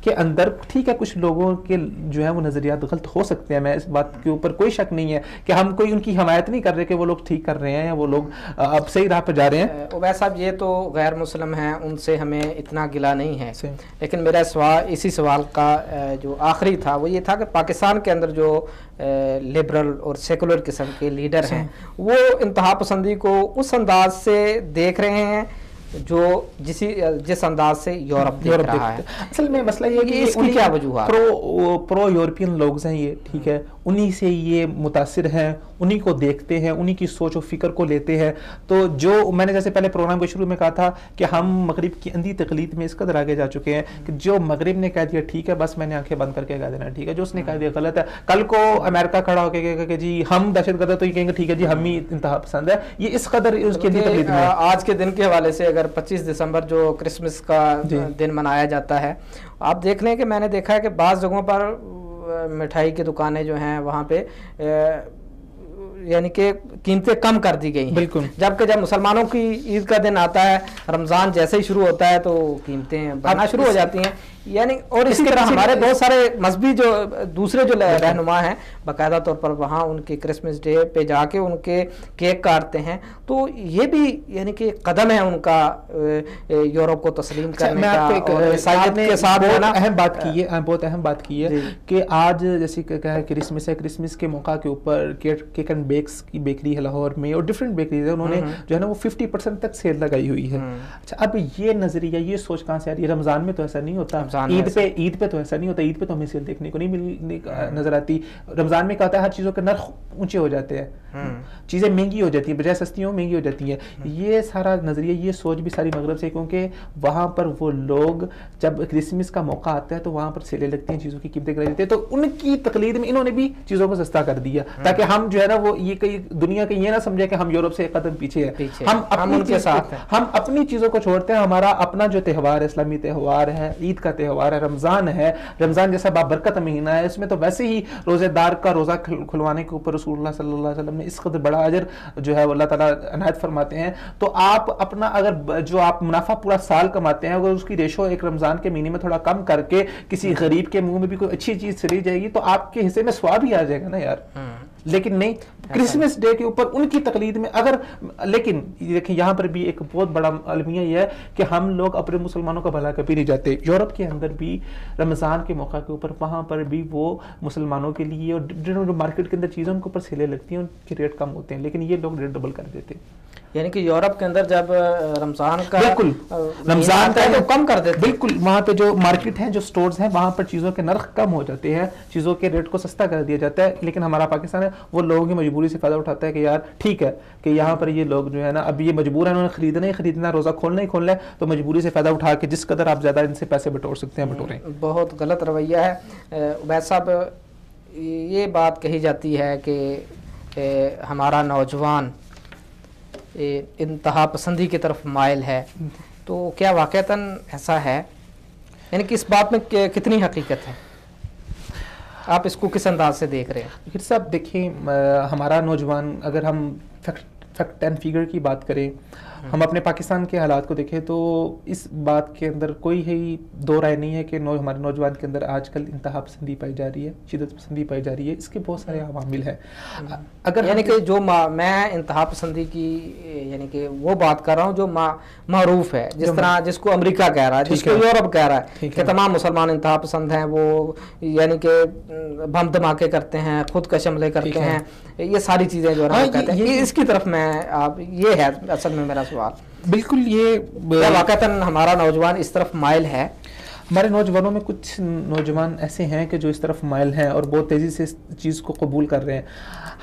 کے اندر ٹھیک ہے کچھ لوگوں کے جو ہے وہ نظریات غلط ہو سکتے ہیں، میں اس بات کے اوپر کوئی شک نہیں ہے کہ ہم کوئی ان کی حمایت نہیں کر رہے کہ وہ لوگ ٹھیک کر رہے ہیں یا وہ لوگ اب صحیح راہ پہ جا رہے ہیں. عبید صاحب یہ تو غیر مسلم ہیں، ان سے ہمیں اتنا گلہ نہیں ہے، لیکن میرا اسی سوال کا جو آخری تھا وہ یہ تھا کہ پاکستان کے اندر جو لبرل اور سیکولر قسم کے لیڈر ہیں وہ انتہا پسندی کو اس انداز سے دیکھ رہے ہیں جو جس انداز سے یورپ دیکھ رہا ہے. اصل میں مسئلہ یہ ہے کہ اس کی کیا وجوہات؟ پرو یورپین لوگ ہیں یہ، ٹھیک ہے، انہی سے یہ متاثر ہیں، انہی کو دیکھتے ہیں، انہی کی سوچ و فکر کو لیتے ہیں. تو جو میں نے جیسے پہلے پروگرام کے شروع میں کہا تھا کہ ہم مغرب کی اندھی تقلید میں اس قدر آگے جا چکے ہیں کہ جو مغرب نے کہہ دیا ٹھیک ہے بس میں نے آنکھیں بند کر کے کہہ دینا ٹھیک ہے، جو اس نے کہہ دیا غلط ہے. کل کو امریکہ کھڑا ہو کے کہے گا کہ جی ہم دہشت گرد ہے، تو یہ کہیں گے ٹھیک ہے جی ہم ہی انتہا پسند ہے. یہ اس قدر اس کی اندھی تقلید میں. آج کے دن کے حوالے سے اگر 25 دسمبر جو کرسمس کا دن منایا جاتا ہے، آپ دیکھ لیں کہ میں نے دیکھا ہے کہ بعض جگہوں پر مٹھائی کی دکانیں جو ہیں وہاں پہ یعنی کہ قیمتیں کم کر دی گئی ہیں. بالکل. جبکہ جب مسلمانوں کی عید کا دن آتا ہے، رمضان جیسے ہی شروع ہوتا ہے تو قیمتیں بڑھنا شروع ہو جاتی ہیں. یعنی اور اسی طرح ہمارے بہت سارے مذہبی جو دوسرے جو رہنما ہیں باقاعدہ طور پر وہاں ان کے کرسمس ڈے پہ جا کے ان کے کیک کاٹتے ہیں. تو یہ بھی یعنی کہ قدم ہے ان کا یورپ کو تسلیم کرنے کا. اور عیسائیت کے ساتھ بہت اہم بات کی ہے کہ آج جیسے کہ کرسمس ہے، کرسمس کے موقع کے اوپر کیک اینڈ بیکس کی بیکری ہے لاہور میں اور ڈفرینٹ بیکریز ہے، انہوں نے جو ہے نا وہ 50% تک سیل لگائی ہوئی ہے. اچھا اب یہ نظریہ، یہ سوچ کہاں سے آ رہی ہے؟ رمضان میں تو ایسا نہیں ہوتا، عید پہ تو ایسا نہیں ہوتا. عید پہ تو ہمیں سیل دیکھنے کو نہیں نظر آتی. رمضان میں کہتا ہے ہر چیزوں کے نرخ اونچے ہو جاتے ہیں، چیزیں مہنگی ہو جاتی ہیں، بجائے سستی ہوں مہنگی ہو جاتی ہیں. یہ سارا نظریہ، یہ سوچ بھی ساری مغرب سے، کیونکہ وہاں پر وہ لوگ جب کرسمس کا موقع آتا ہے تو وہاں پر سیلیں لگتی ہیں، چیزوں کی قیمتیں کرائی جاتی ہیں. تو ان کی تقلید میں انہوں نے بھی چیزوں کو سستا کر دیا تاکہ ہم جو ہے نا وہ یہ کئی دنیا کا یہ نہ سمجھے کہ ہم یورپ سے ایک قدم پیچھے ہیں. ہم اپنی چیزوں کو چھوڑتے ہیں. ہمارا اپنا جو تہوار ہے، اسلامی تہوار ہے، عید کا تہوار ہے، رمضان ہے، رمضان جیسا بابرکت مہینہ ہے، اس میں تو ویسے ہی روزے دار کا روزہ کھلوانے کے اوپر رسول اللہ صلی اللہ علیہ وسلم نے اس قدر بڑا اجر جو ہے اللہ تعالیٰ عنایت فرماتے ہیں. تو آپ اپنا اگر جو آپ منافع پورا سال کماتے ہیں اگر اس کی ریشو ایک رمضان کے مہینے میں تھوڑا کم کر کے کسی غریب کے منہ میں بھی کوئی اچھی چیز چلی جائے گی تو آپ کے حصے میں ثواب ہی آ جائے گا نا یار. لیکن نہیں، کرسمس ڈے کے اوپر ان کی تقلید میں اگر، لیکن دیکھیں یہاں پر بھی ایک بہت بڑا المیہ یہ ہے کہ ہم لوگ اپنے مسلمانوں کا بھلا کبھی نہیں جاتے. یورپ کے اندر بھی رمضان کے موقع کے اوپر وہاں پر بھی وہ مسلمانوں کے لیے اور جو مارکیٹ کے اندر چیزوں کے اوپر سیلیں لگتی ہیں ان کے ریٹ کم ہوتے ہیں، لیکن یہ لوگ ریٹ ڈبل کر دیتے ہیں. یعنی کہ یورپ کے اندر جب رمضان کا بالکل رمضان کا تو کم کر دیتے، بالکل وہاں پہ جو مارکیٹ ہیں، جو سٹورز ہیں، وہاں پر چیزوں کے نرخ کم ہو جاتے ہیں، چیزوں کے ریٹ کو سستا کر دیا جاتا ہے. لیکن ہمارا پاکستان ہے وہ لوگوں کی مجبوری سے فائدہ اٹھاتا ہے کہ یار ٹھیک ہے کہ یہاں پر یہ لوگ جو ہے نا اب یہ مجبور ہیں، انہوں نے خریدنا ہی خریدنا، روزہ کھولنا ہی کھولنا ہے، تو مجبوری سے فائدہ اٹھا کے جس قدر آپ زیادہ ان سے پیسے بٹور سکتے ہیں بٹوریں. بہت غلط رویہ ہے. عبید صاحب یہ بات کہی جاتی ہے کہ ہمارا نوجوان انتہا پسندی کی طرف مائل ہے، تو کیا واقعتاً ایسا ہے؟ یعنی کہ اس بات میں کتنی حقیقت ہے؟ آپ اس کو کس انداز سے دیکھ رہے ہیں؟ پھر صاحب دیکھیں، ہمارا نوجوان، اگر ہم فیکٹ اینڈ فیگر کی بات کریں، ہم اپنے پاکستان کے حالات کو دیکھیں تو اس بات کے اندر کوئی ہی دو رائے نہیں ہے کہ ہمارے نوجوان کے اندر آج کل انتہا پسندی پائی جا رہی ہے، شدت پسندی پائی جا رہی ہے. اس کے بہت سارے عوامل ہیں. اگر یعنی کہ جو میں انتہا پسندی کی یعنی کہ وہ بات کر رہا ہوں جو معروف ہے، جس طرح جس کو امریکہ کہہ رہا ہے، جس کو یورپ کہہ رہا ہے کہ تمام مسلمان انتہا پسند ہیں، وہ یعنی کہ بم دھماکے کرتے ہیں، خودکش حملے کرتے ہیں، یہ ساری چیزیں جو ہے کہتے ہیں. اس کی طرف میں آپ، یہ ہے اصل میں میرا سوال. بالکل، یہ واقعتاً ہمارا نوجوان اس طرف مائل ہے؟ ہمارے نوجوانوں میں کچھ نوجوان ایسے ہیں کہ جو اس طرف مائل ہیں اور بہت تیزی سے اس چیز کو قبول کر رہے ہیں.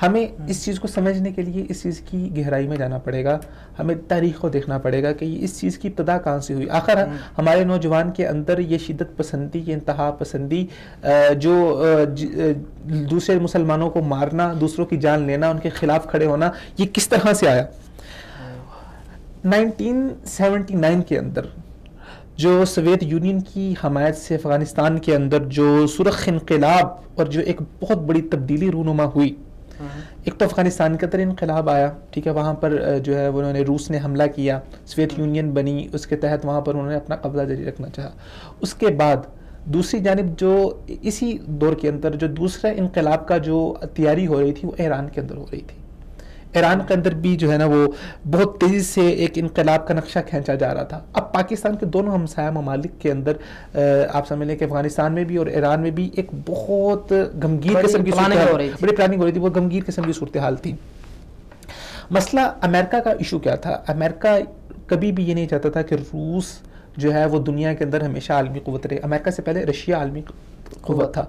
ہمیں اس چیز کو سمجھنے کے لیے اس چیز کی گہرائی میں جانا پڑے گا، ہمیں تاریخ کو دیکھنا پڑے گا کہ اس چیز کی ابتدا کہاں سے ہوئی. آخر ہمارے نوجوان کے اندر یہ شدت پسندی، یہ انتہا پسندی، جو دوسرے مسلمانوں کو مارنا، دوسروں کی جان لینا، ان کے خلاف کھڑے ہونا، یہ کس طرح سے آیا؟ 1979 کے اندر جو سوویت یونین کی حمایت سے افغانستان کے اندر جو سرخ انقلاب اور جو ایک بہت بڑی تبدیلی رونما ہوئی، ایک تو افغانستان کے اندر انقلاب آیا، ٹھیک ہے، وہاں پر جو ہے انہوں نے، روس نے حملہ کیا، سوویت یونین بنی، اس کے تحت وہاں پر انہوں نے اپنا قبضہ جاری رکھنا چاہا. اس کے بعد دوسری جانب جو اسی دور کے اندر جو دوسرا انقلاب کا جو تیاری ہو رہی تھی وہ ایران کے اندر ہو رہی تھی. ایران کے اندر بھی جو ہے نا وہ بہت تیزی سے ایک انقلاب کا نقشہ کھینچا جا رہا تھا. اب پاکستان کے دونوں ہمسایہ ممالک کے اندر آپ سمجھ لیں کہ افغانستان میں بھی اور ایران میں بھی ایک بہت غمگین قسم کی صورتحال، بڑی پلاننگ ہو رہی تھی، وہ غمگین قسم کی صورتحال تھی. مسئلہ امریکہ کا ایشو کیا تھا؟ امریکہ کبھی بھی یہ نہیں چاہتا تھا کہ روس جو ہے وہ دنیا کے اندر ہمیشہ عالمی قوت رہے. امریکہ سے پہلے رشیا عالمی قوت تھا.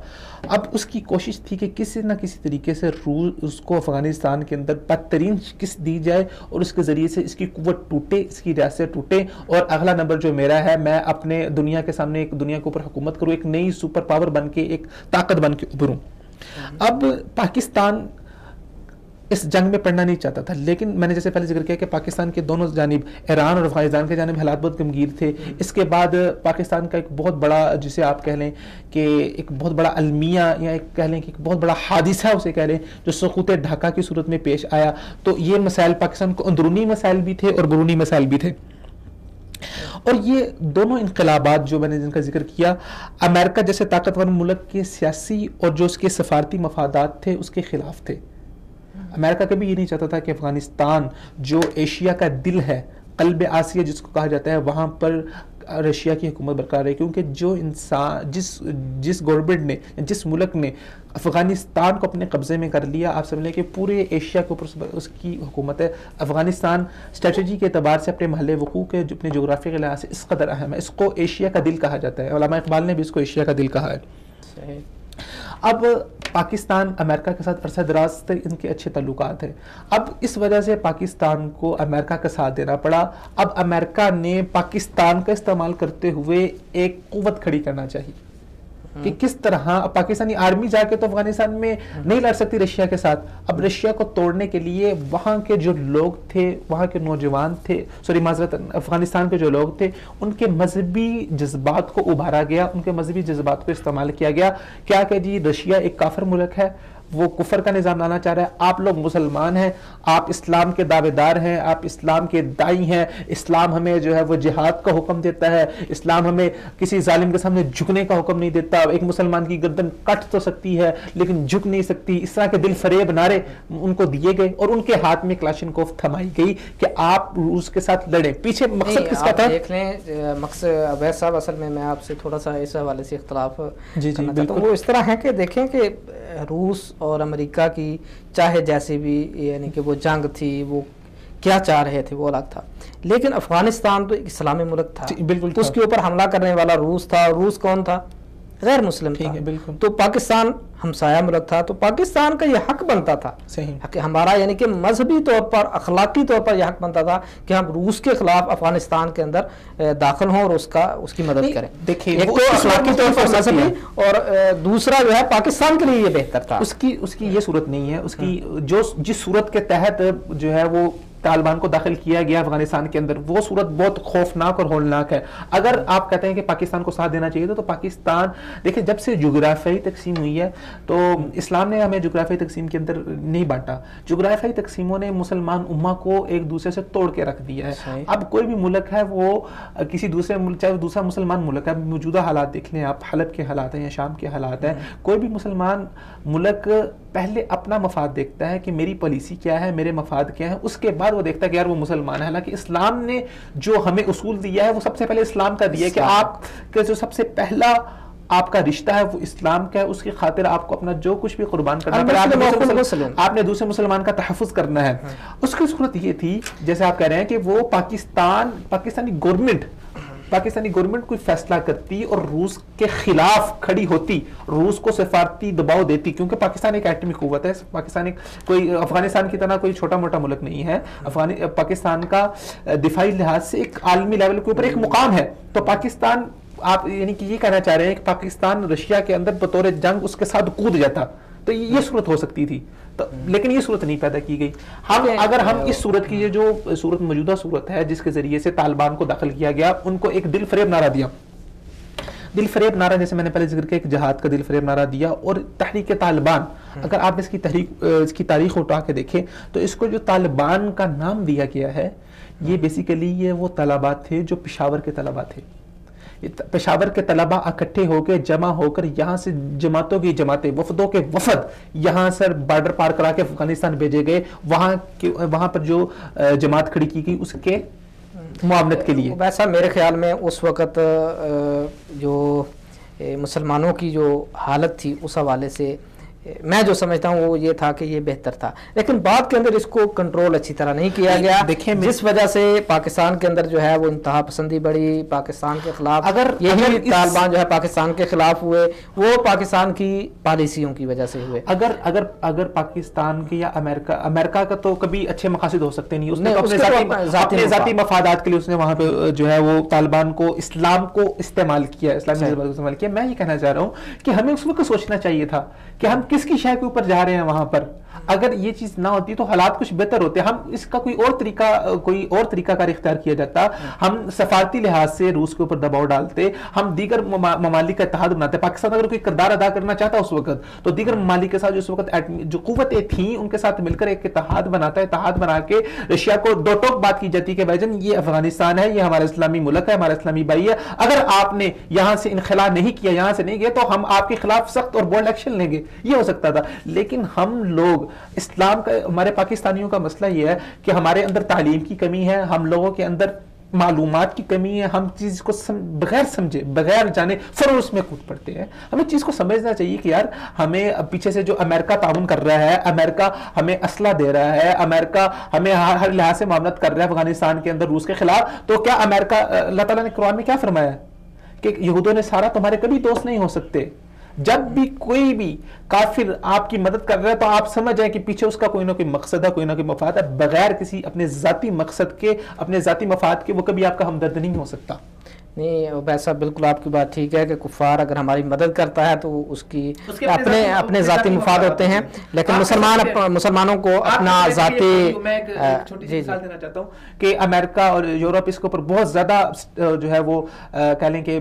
اب اس کی کوشش تھی کہ کسی نہ کسی طریقے سے روس کو افغانستان کے اندر بدترین شکست دی جائے اور اس کے ذریعے سے اس کی قوت ٹوٹے، اس کی ریاست ٹوٹے، اور اگلا نمبر جو میرا ہے، میں اپنے دنیا کے سامنے ایک دنیا کے اوپر حکومت کروں، ایک نئی سپر پاور بن کے، ایک طاقت بن کے ابھروں. اب پاکستان اس جنگ میں پڑنا نہیں چاہتا تھا، لیکن میں نے جیسے پہلے ذکر کیا کہ پاکستان کے دونوں جانب، ایران اور افغانستان کے جانب حالات بہت غمگین تھے. اس کے بعد پاکستان کا ایک بہت بڑا، جسے آپ کہہ لیں کہ ایک بہت بڑا المیہ، یا ایک کہہ لیں کہ ایک بہت بڑا حادثہ اسے کہہ لیں، جو سقوط ڈھاکہ کی صورت میں پیش آیا. تو یہ مسائل پاکستان کو اندرونی مسائل بھی تھے اور بیرونی مسائل بھی تھے. اور یہ دونوں انقلابات جو میں نے جن کا ذکر کیا، امریکہ جیسے طاقتور ملک کے سیاسی اور جو اس کے سفارتی مفادات تھے اس کے خلاف تھے. امریکہ کبھی یہ نہیں چاہتا تھا کہ افغانستان جو ایشیا کا دل ہے، قلب آسیہ جس کو کہا جاتا ہے، وہاں پر رشیا کی حکومت برقرار ہے. کیونکہ جو انسان، جس گورنمنٹ نے، جس ملک نے افغانستان کو اپنے قبضے میں کر لیا، آپ سمجھ لیں کہ پورے ایشیا کے اوپر اس کی حکومت ہے. افغانستان اسٹریٹجی کے اعتبار سے، اپنے محل وقوع کے، جو اپنے جغرافی کے لحاظ سے اس قدر اہم ہے. اس کو ایشیا کا دل کہا جاتا ہے. علامہ اقبال نے بھی اس کو ایشیا کا دل کہا ہے. صحیح. اب پاکستان امریکہ کے ساتھ عرصہ دراز سے ان کے اچھے تعلقات ہیں. اب اس وجہ سے پاکستان کو امریکہ کا ساتھ دینا پڑا. اب امریکہ نے پاکستان کا استعمال کرتے ہوئے ایک قوت کھڑی کرنا چاہیے کہ کس طرح پاکستانی آرمی جا کے تو افغانستان میں نہیں لڑ سکتی رشیا کے ساتھ. اب رشیا کو توڑنے کے لیے وہاں کے جو لوگ تھے، وہاں کے نوجوان تھے، معذرت، افغانستان کے جو لوگ تھے، ان کے مذہبی جذبات کو ابھارا گیا، ان کے مذہبی جذبات کو استعمال کیا گیا. کیا کہ جی رشیا ایک کافر ملک ہے، وہ کفر کا نظام لانا چاہ رہا ہے. آپ لوگ مسلمان ہیں، آپ اسلام کے دعوے دار ہیں، آپ اسلام کے دائی ہیں. اسلام ہمیں جو ہے وہ جہاد کا حکم دیتا ہے. اسلام ہمیں کسی ظالم کے سامنے جھکنے کا حکم نہیں دیتا. ایک مسلمان کی گردن کٹ تو سکتی ہے لیکن جھک نہیں سکتی. اس طرح کے دل فریب نعرے ان کو دیے گئے اور ان کے ہاتھ میں کلاشنکوف تھمائی گئی کہ آپ روس کے ساتھ لڑیں. پیچھے مقصد کس کا تھا؟ دیکھ لیں مقصد عبید صاحب، اصل میں آپ سے تھوڑا سا اس حوالے سے اختلاف کرنا چاہتا ہوں. وہ اس طرح ہے کہ دیکھیں کہ روس اور امریکہ کی چاہے جیسی بھی یعنی کہ وہ جنگ تھی، وہ کیا چاہ رہے تھے وہ الگ تھا، لیکن افغانستان تو ایک اسلامی ملک تھا. بالکل. اس کے اوپر حملہ کرنے والا روس تھا. روس کون تھا؟ غیر مسلم تھا. بالکل. تو پاکستان ہمسایہ ملک تھا، تو پاکستان کا یہ حق بنتا تھا، صحیح، ہمارا یعنی کہ مذہبی طور پر، اخلاقی طور پر یہ حق بنتا تھا کہ ہم روس کے خلاف افغانستان کے اندر داخل ہوں اور اس کی مدد کریں. دیکھیں، ایک تو اخلاقی طور پر مذہبی، اور دوسرا جو ہے پاکستان کے لیے یہ بہتر تھا. اس کی یہ صورت نہیں ہے. اس کی جو جس صورت کے تحت جو ہے وہ طالبان کو داخل کیا گیا افغانستان کے اندر، وہ صورت بہت خوفناک اور ہولناک ہے. اگر آپ کہتے ہیں کہ پاکستان کو ساتھ دینا چاہیے تو پاکستان دیکھیں جب سے جغرافیائی تقسیم ہوئی ہے تو اسلام نے ہمیں جغرافیائی تقسیم کے اندر نہیں بانٹا. جغرافیائی تقسیموں نے مسلمان امہ کو ایک دوسرے سے توڑ کے رکھ دیا ہے. اب کوئی بھی ملک ہے وہ کسی دوسرے ملک، چاہے دوسرا مسلمان ملک ہے، موجودہ حالات دیکھ لیں آپ، حلب کے حالات ہیں یا شام کے حالات ہیں، کوئی بھی مسلمان ملک پہلے اپنا مفاد دیکھتا ہے کہ میری پالیسی کیا ہے، میرے مفاد کیا ہے، اس کے بعد وہ دیکھتا ہے کہ یار وہ مسلمان ہے. حالانکہ اسلام نے جو ہمیں اصول دیا ہے وہ سب سے پہلے اسلام کا دیا ہے کہ آپ کا جو سب سے پہلا آپ کا رشتہ ہے وہ اسلام کا ہے، اس کی خاطر آپ کو اپنا جو کچھ بھی قربان کرنا ہے، آپ نے دوسرے مسلمان کا تحفظ کرنا ہے. اس کی صورت یہ تھی جیسے آپ کہہ رہے ہیں کہ وہ پاکستانی گورنمنٹ کوئی فیصلہ کرتی اور روس کے خلاف کھڑی ہوتی، روس کو سفارتی دباؤ دیتی، کیونکہ پاکستان ایک ایٹمی قوت ہے. پاکستان کوئی افغانستان کی طرح کوئی چھوٹا موٹا ملک نہیں ہے. پاکستان کا دفاعی لحاظ سے ایک عالمی لیول کے اوپر ایک مقام ہے. تو پاکستان، آپ یعنی کہ یہ کہنا چاہ رہے ہیں کہ پاکستان رشیا کے اندر بطور جنگ اس کے ساتھ کود جاتا، تو یہ صورت ہو سکتی تھی. لیکن یہ صورت نہیں پیدا کی گئی. اگر ہم اس صورت کی یہ جو صورت موجودہ صورت ہے جس کے ذریعے سے طالبان کو داخل کیا گیا، ان کو ایک دل فریب نعرہ دیا، دل فریب نعرہ جیسے میں نے پہلے ذکر کیا، ایک جہاد کا دل فریب نعرہ دیا. اور تحریک طالبان، اگر آپ اس کی تاریخ اٹھا کے دیکھیں تو اس کو جو طالبان کا نام دیا گیا ہے، یہ بیسیکلی یہ وہ طلباء تھے جو پشاور کے طلباء تھے. پشاور کے طلباء اکٹھے ہو کے جمع ہو کر یہاں سے جماعتوں کی جماعتیں، وفدوں کے وفد یہاں سے بارڈر پار کرا کے افغانستان بھیجے گئے، وہاں پر جو جماعت کھڑی کی گئی اس کے معاونت کے لیے. ویسا میرے خیال میں اس وقت جو مسلمانوں کی جو حالت تھی اس حوالے سے میں جو سمجھتا ہوں وہ یہ تھا کہ یہ بہتر تھا، لیکن بعد کے اندر اس کو کنٹرول اچھی طرح نہیں کیا گیا، جس وجہ سے پاکستان کے اندر جو ہے وہ انتہا پسندی بڑھی پاکستان کے خلاف. اگر یہی طالبان جو ہے پاکستان کے خلاف ہوئے وہ پاکستان کی پالیسیوں کی وجہ سے ہوئے. اگر پاکستان کے یا امریکہ کا تو کبھی اچھے مقاصد ہو سکتے نہیں، اس نے اپنے ذاتی مفادات کے لیے اس نے وہاں پہ جو ہے وہ طالبان کو، اسلام کو استعمال کیا، اسلامی جذبات کو استعمال کیا. میں یہ کہنا چاہ رہا ہوں کہ ہمیں اس وقت سوچنا چاہیے تھا کہ ہم کس کی شے کے اوپر جا رہے ہیں. وہاں پر اگر یہ چیز نہ ہوتی تو حالات کچھ بہتر ہوتے. ہم اس کا کوئی اور طریقہ کار اختیار کیا جاتا، ہم سفارتی لحاظ سے روس کے اوپر دباؤ ڈالتے، ہم دیگر ممالک کا اتحاد بناتے. پاکستان اگر کوئی کردار ادا کرنا چاہتا اس وقت تو دیگر ممالک کے ساتھ جو اس وقت جو قوتیں تھیں ان کے ساتھ مل کر ایک اتحاد بناتا ہے. اتحاد بنا کے رشیا کو دو ٹوک بات کی جاتی کہ بھائی جان یہ افغانستان ہے، یہ ہمارا اسلامی ملک ہے، ہمارا اسلامی بھائی ہے، اگر آپ نے یہاں سے انخلا نہیں کیا، یہاں سے نہیں گئے تو ہم آپ کے خلاف سخت اور بولڈ ایکشن لیں گے. یہ ہو سکتا تھا. لیکن ہم لوگ اسلام کا، ہمارے پاکستانیوں کا مسئلہ یہ ہے کہ ہمارے اندر تعلیم کی کمی ہے، ہم لوگوں کے اندر معلومات کی کمی ہے، ہم چیز کو بغیر سمجھے بغیر جانے فوراً اس میں کود پڑتے ہیں. ہمیں چیز کو سمجھنا چاہیے کہ یار ہمیں پیچھے سے جو امریکہ تعاون کر رہا ہے، امریکہ ہمیں اسلحہ دے رہا ہے، امریکہ ہمیں ہر لحاظ سے معاونت کر رہا ہے افغانستان کے اندر روس کے خلاف، تو کیا امریکہ، اللہ تعالیٰ نے قرآن میں کیا فرمایا کہ یہود و نصارہ تمہارے کبھی دوست نہیں ہو سکتے. جب بھی کوئی بھی کافر آپ کی مدد کر رہا ہے تو آپ سمجھ جائیں کہ پیچھے اس کا کوئی نہ کوئی مقصد ہے، کوئی نہ کوئی مفاد ہے. بغیر کسی اپنے ذاتی مقصد کے، اپنے ذاتی مفاد کے وہ کبھی آپ کا ہمدرد نہیں ہو سکتا. نہیں ویسا بالکل آپ کی بات ٹھیک ہے کہ کفار اگر ہماری مدد کرتا ہے تو اس کی اپنے ذاتی مفاد ہوتے ہیں، لیکن مسلمانوں کو اپنا ذاتی. میں ایک چھوٹی سی مثال دینا چاہتا ہوں کہ امریکہ اور یورپ اس کے اوپر بہت زیادہ جو ہے وہ کہہ لیں کہ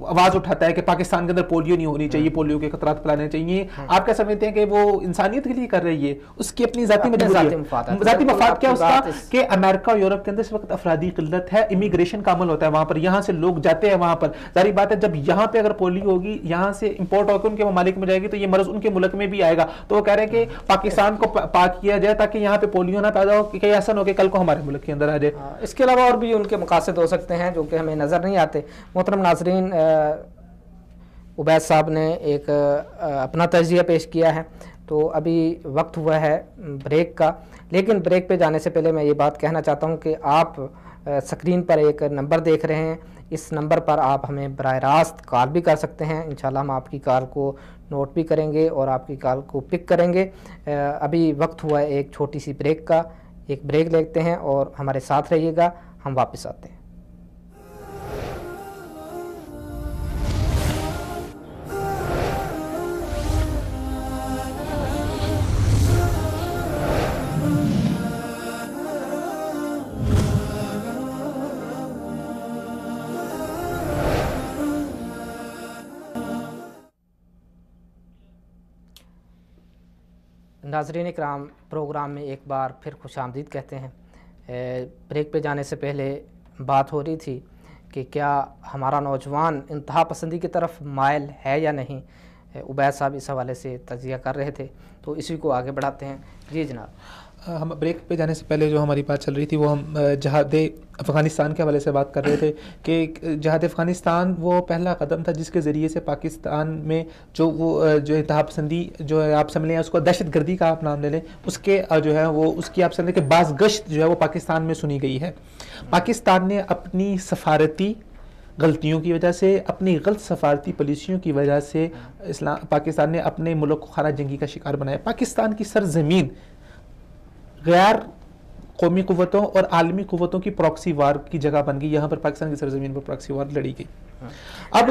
آواز اٹھاتا ہے کہ پاکستان کے اندر پولیو نہیں ہونی چاہیے، پولیو کے خطرات پلانے چاہیے. آپ کیا سمجھتے ہیں کہ وہ انسانیت کے لیے کر رہی ہے؟ اس کی اپنی ذاتی مفاد کیا اس کا کہ امریکہ اور یورپ کے اندر اس وقت افرادی قلت ہے، امیگریشن کا عمل ہوتا ہے وہاں پر، یہاں سے لوگ جاتے ہیں وہاں پر. ظاہر بات ہے جب یہاں پہ اگر پولیو ہوگی، یہاں سے امپورٹ ہو کے ان کے ممالک میں جائے گی تو یہ مرض ان کے ملک میں بھی آئے گا. تو وہ کہہ رہے ہیں کہ پاکستان کو پاک کیا جائے تاکہ یہاں پہ پولیو نہ پیدا ہو، کہ ایسا نہ ہو کہ کل کو ہمارے ملک کے اندر آ جائے. اس کے علاوہ اور بھی ان کے مقاصد ہو سکتے ہیں جو کہ ہمیں نظر نہیں آتے. محترم ناظرین، عبید صاحب نے ایک اپنا تجزیہ پیش کیا ہے، تو ابھی وقت ہوا ہے بریک کا. لیکن بریک پہ جانے سے پہلے میں یہ بات کہنا چاہتا ہوں کہ آپ سکرین پر ایک نمبر دیکھ رہے ہیں، اس نمبر پر آپ ہمیں براہ راست کال بھی کر سکتے ہیں. انشاءاللہ ہم آپ کی کال کو نوٹ بھی کریں گے اور آپ کی کال کو پک کریں گے. ابھی وقت ہوا ہے ایک چھوٹی سی بریک کا، ایک بریک لیتے ہیں اور ہمارے ساتھ رہیے گا، ہم واپس آتے ہیں. ناظرین اکرام، پروگرام میں ایک بار پھر خوش آمدید کہتے ہیں۔ بریک پہ جانے سے پہلے بات ہو رہی تھی کہ کیا ہمارا نوجوان انتہا پسندی کی طرف مائل ہے یا نہیں۔ عبید صاحب اس حوالے سے تجزیہ کر رہے تھے، تو اسی کو آگے بڑھاتے ہیں۔ جی جناب، ہم بریک پہ جانے سے پہلے جو ہماری بات چل رہی تھی وہ ہم جہاد افغانستان کے حوالے سے بات کر رہے تھے کہ جہاد افغانستان وہ پہلا قدم تھا جس کے ذریعے سے پاکستان میں جو انتہا پسندی جو ہے آپ سمجھ لیں، اس کو دہشت گردی کا آپ نام لے لیں، اس کے جو ہے وہ اس کی آپ سمجھ لیں کہ بعض گشت جو ہے وہ پاکستان میں سنی گئی ہے۔ پاکستان نے اپنی سفارتی غلطیوں کی وجہ سے، اپنی غلط سفارتی پالیسیوں کی وجہ سے پاکستان نے اپنے ملک کو خانہ جنگی کا شکار بنایا۔ پاکستان کی سرزمین غیر قومی قوتوں اور عالمی قوتوں کی پراکسی وار کی جگہ بن گئی۔ یہاں پر پاکستان کی سرزمین پر پراکسی وار لڑی گئی۔ اب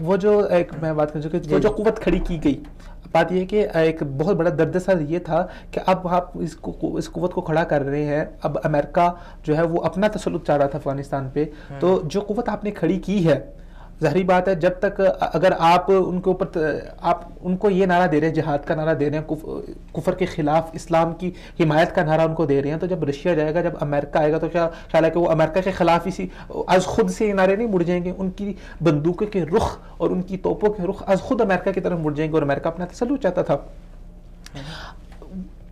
وہ جو ایک میں بات کر چکا، وہ جو قوت کھڑی کی گئی، بات یہ کہ ایک بہت بڑا دردسر یہ تھا کہ اب آپ اس قوت کو کھڑا کر رہے ہیں۔ اب امریکہ جو ہے وہ اپنا تسلط چاہ رہا تھا افغانستان پہ، تو جو قوت آپ نے کھڑی کی ہے، ظاہری بات ہے جب تک اگر آپ ان کے اوپر آپ ان کو یہ نعرہ دے رہے ہیں، جہاد کا نعرہ دے رہے ہیں، کفر کے خلاف اسلام کی حمایت کا نعرہ ان کو دے رہے ہیں، تو جب رشیا جائے گا، جب امریکہ آئے گا، تو خیال ہے کہ وہ امریکہ کے خلاف اسی از خود سے یہ نعرے نہیں مڑ جائیں گے، ان کی بندوقوں کے رخ اور ان کی توپوں کے رخ از خود امریکہ کی طرف مڑ جائیں گے، اور امریکہ اپنا تسلط چاہتا تھا۔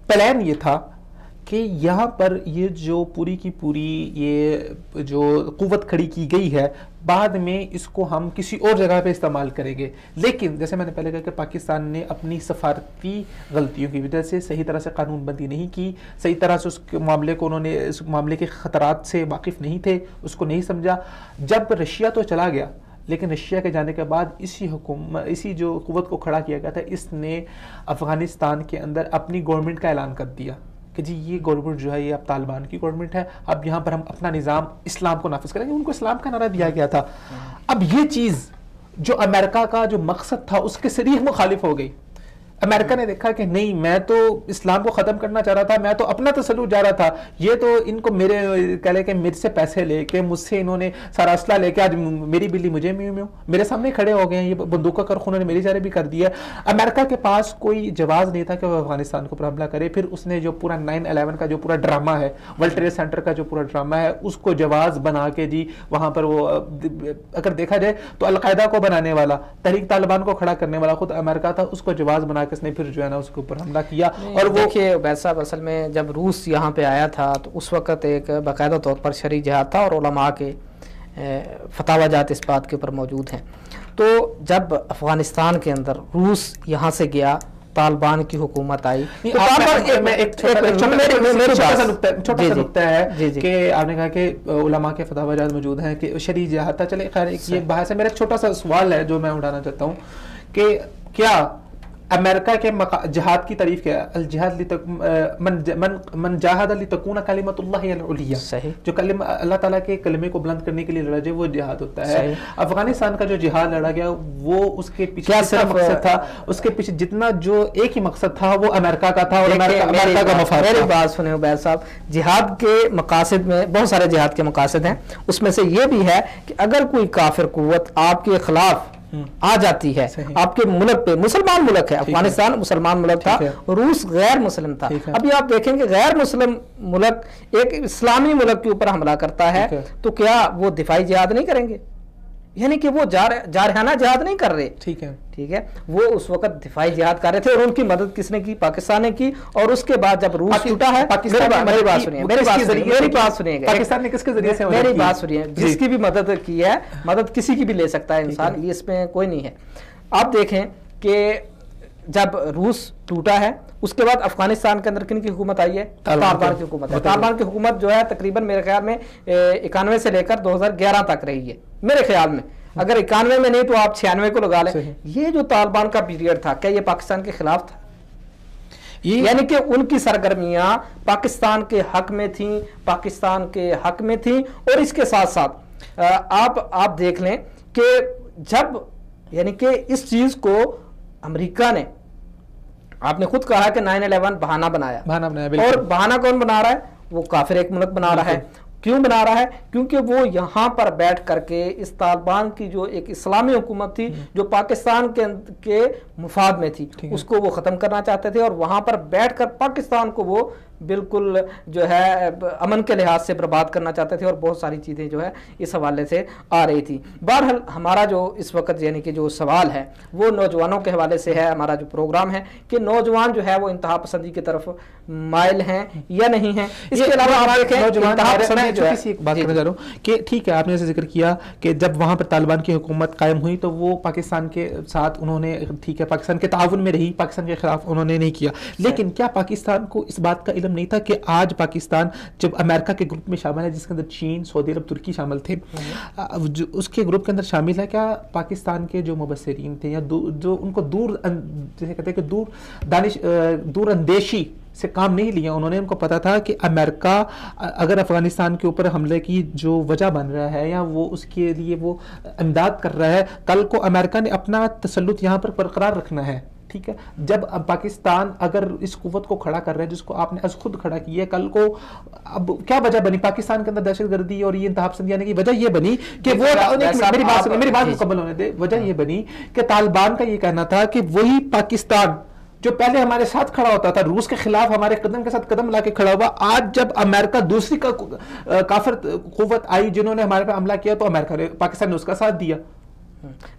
پلان یہ تھا کہ یہاں پر یہ جو پوری کی پوری یہ جو قوت کھڑی کی گئی ہے، بعد میں اس کو ہم کسی اور جگہ پہ استعمال کریں گے، لیکن جیسے میں نے پہلے کہا کہ پاکستان نے اپنی سفارتی غلطیوں کی وجہ سے صحیح طرح سے قانون بندی نہیں کی، صحیح طرح سے اس کے معاملے کو انہوں نے اس معاملے کے خطرات سے واقف نہیں تھے، اس کو نہیں سمجھا۔ جب رشیا تو چلا گیا، لیکن رشیا کے جانے کے بعد اسی جو قوت کو کھڑا کیا گیا تھا، اس نے افغانستان کے اندر اپنی گورنمنٹ کا اعلان کر دیا کہ جی یہ گورنمنٹ جو ہے یہ اب طالبان کی گورنمنٹ ہے، اب یہاں پر ہم اپنا نظام اسلام کو نافذ کریں گے۔ ان کو اسلام کا نعرہ دیا گیا تھا۔ اب یہ چیز جو امریکہ کا جو مقصد تھا اس کے صریح مخالف ہو گئی۔ امریکہ نے دیکھا کہ نہیں، میں تو اسلام کو ختم کرنا چاہ رہا تھا، میں تو اپنا تسلط جا رہا تھا، یہ تو ان کو میرے کہہ لے کہ مجھ سے پیسے لے کے، مجھ سے انہوں نے سارا اسلحہ لے کے آج میری بلی مجھے میرے سامنے کھڑے ہو گئے ہیں، یہ بندوقوں کا رخ انہوں نے میری جانب بھی کر دیا۔ امریکہ کے پاس کوئی جواز نہیں تھا کہ وہ افغانستان کو پر حملہ کرے۔ پھر اس نے جو پورا 9/11 کا جو پورا ڈرامہ ہے، ورلڈ ٹریڈ سینٹر کا جو پورا ڈرامہ ہے، اس کو جواز بنا کے جی وہاں پر وہ اگر دیکھا جائے تو القاعدہ کو بنانے والا، تحریک طالبان کو کھڑا کرنے والا خود امریکہ تھا، اس کو جواز بنا کے اس نے پھر جو ہے نا اس کے اوپر حملہ کیا۔ اور وہ دیکھیے عبید صاحب، اصل میں جب روس یہاں پہ آیا تھا تو اس وقت ایک باقاعدہ طور پر شرعی جہاد تھا، اور علماء کے فتاوی جات اس بات کے اوپر موجود ہیں۔ تو جب افغانستان کے اندر روس یہاں سے گیا، طالبان کی حکومت آئی، چھوٹا سا نقطہ ہے کہ آپ نے کہا کہ علماء کے فتاوی جات موجود ہیں کہ شرعی جہاد تھا۔ چلے خیر، یہ بحث ہے۔ میرا چھوٹا سا سوال ہے جو میں اٹھانا چاہتا ہوں کہ کیا امریکہ کے جہاد کی تعریف کیا ہے؟ الجہاد من جاہد لتکون کلمۃ اللہ العلیٰ، جو کلمہ اللہ تعالیٰ کے کلمے کو بلند کرنے کے لیے لڑا جائے وہ جہاد ہوتا ہے۔ افغانستان کا جو جہاد لڑا گیا وہ اس کے پیچھے کیا مقصد تھا؟ اس کے پیچھے جتنا جو ایک ہی مقصد تھا وہ امریکہ کا تھا، اور امریکہ کا مفاد تھا۔ میری بات سنیں عبید صاحب، جہاد کے مقاصد میں بہت سارے جہاد کے مقاصد ہیں، اس میں سے یہ بھی ہے کہ اگر کوئی کافر قوت آپ کے خلاف آ جاتی ہے، آپ کے ملک پہ، مسلمان ملک ہے افغانستان، مسلمان ملک تھا، روس غیر مسلم تھا، ابھی آپ دیکھیں کہ غیر مسلم ملک ایک اسلامی ملک کے اوپر حملہ کرتا ہے تو کیا وہ دفاعی جہاد نہیں کریں گے؟ یعنی کہ وہ جارحانہ جہاد نہیں کر رہے، ٹھیک ہے، وہ اس وقت دفاعی جہاد کر رہے تھے، اور ان کی مدد کس نے کی؟ پاکستان نے کی۔ اور اس کے بعد جب روس ٹوٹا ہے، میری بات سنیے، پاکستان نے کس کے ذریعے سے میری بات سنیے، جس کی بھی مدد کی ہے، مدد کسی کی بھی لے سکتا ہے انسان، یہ اس میں کوئی نہیں ہے۔ آپ دیکھیں کہ جب روس ٹوٹا ہے اس کے بعد افغانستان کے اندر کن کی حکومت آئی ہے؟ طالبان کی حکومت ہے۔ طالبان کی حکومت جو ہے تقریباً میرے خیال میں 91 سے لے کر 2011 تک رہی ہے میرے خیال میں، اگر 91 میں نہیں تو آپ 96 کو لگا لیں۔ یہ جو طالبان کا پیریڈ تھا، کیا یہ پاکستان کے خلاف تھا؟ یعنی کہ ان کی سرگرمیاں پاکستان کے حق میں تھیں، پاکستان کے حق میں تھیں۔ اور اس کے ساتھ ساتھ آپ دیکھ لیں کہ جب یعنی کہ اس چیز کو امریکہ نے، آپ نے خود کہا کہ 9/11 بہانہ بنایا، اور بہانہ کون بنا رہا ہے؟ وہ کافر ایک ملک بنا رہا ہے۔ کیوں بنا رہا ہے؟ کیونکہ وہ یہاں پر بیٹھ کر کے اس طالبان کی جو ایک اسلامی حکومت تھی جو پاکستان کے مفاد میں تھی اس کو وہ ختم کرنا چاہتے تھے، اور وہاں پر بیٹھ کر پاکستان کو وہ بالکل جو ہے امن کے لحاظ سے برباد کرنا چاہتے تھے، اور بہت ساری چیزیں جو ہے اس حوالے سے آ رہی تھی۔ بہرحال ہمارا جو اس وقت یعنی کہ جو سوال ہے وہ نوجوانوں کے حوالے سے ہے، ہمارا جو پروگرام ہے کہ نوجوان جو ہے وہ انتہا پسندی کی طرف مائل ہیں یا نہیں ہیں۔ اس کے علاوہ آپ دیکھیں انتہا پسندی جو ہے، ایک بات کرنا چاہ رہا ہوں کہ ٹھیک ہے آپ نے جیسے ذکر کیا کہ جب وہاں پر طالبان کی حکومت قائم ہوئی تو وہ پاکستان کے ساتھ انہوں نے ٹھیک ہے پاکستان کے تعاون میں رہی، پاکستان کے خلاف انہوں نے نہیں کیا، لیکن کیا پاکستان کو اس بات کا علم نہیں تھا کہ آج پاکستان جب امریکہ کے گروپ میں شامل ہے جس کے اندر چین، سعودی عرب، ترکی شامل تھے، اس کے گروپ کے اندر شامل ہے، کیا پاکستان کے جو مبصرین تھے یا جو ان کو دور جیسے کہتے ہیں کہ دور اندیشی سے کام نہیں لیا، انہوں نے ان کو پتا تھا کہ امریکہ اگر افغانستان کے اوپر حملے کی جو وجہ بن رہا ہے یا وہ اس کے لیے وہ امداد کر رہا ہے، کل کو امریکہ نے اپنا تسلط یہاں پر برقرار رکھنا ہے، ٹھیک ہے؟ جب پاکستان اگر اس قوت کو کھڑا کر رہا ہے جس کو آپ نے از خود کھڑا کی ہے، کل کو اب کیا وجہ بنی پاکستان کے اندر دہشت گردی اور یہ انتہا پسندی آنے کی وجہ یہ بنی کہ وہ میری بات مکمل ہونے دے، وجہ یہ بنی کہ طالبان کا یہ کہنا تھا کہ وہی پاکستان جو پہلے ہمارے ساتھ کھڑا ہوتا تھا، روس کے خلاف ہمارے قدم کے ساتھ قدم لا کے کھڑا ہوا، آج جب امریکہ دوسری کافر قوت آئی جنہوں نے ہمارے پہ حملہ کیا تو امریکہ نے پاکستان نے اس کا ساتھ دیا۔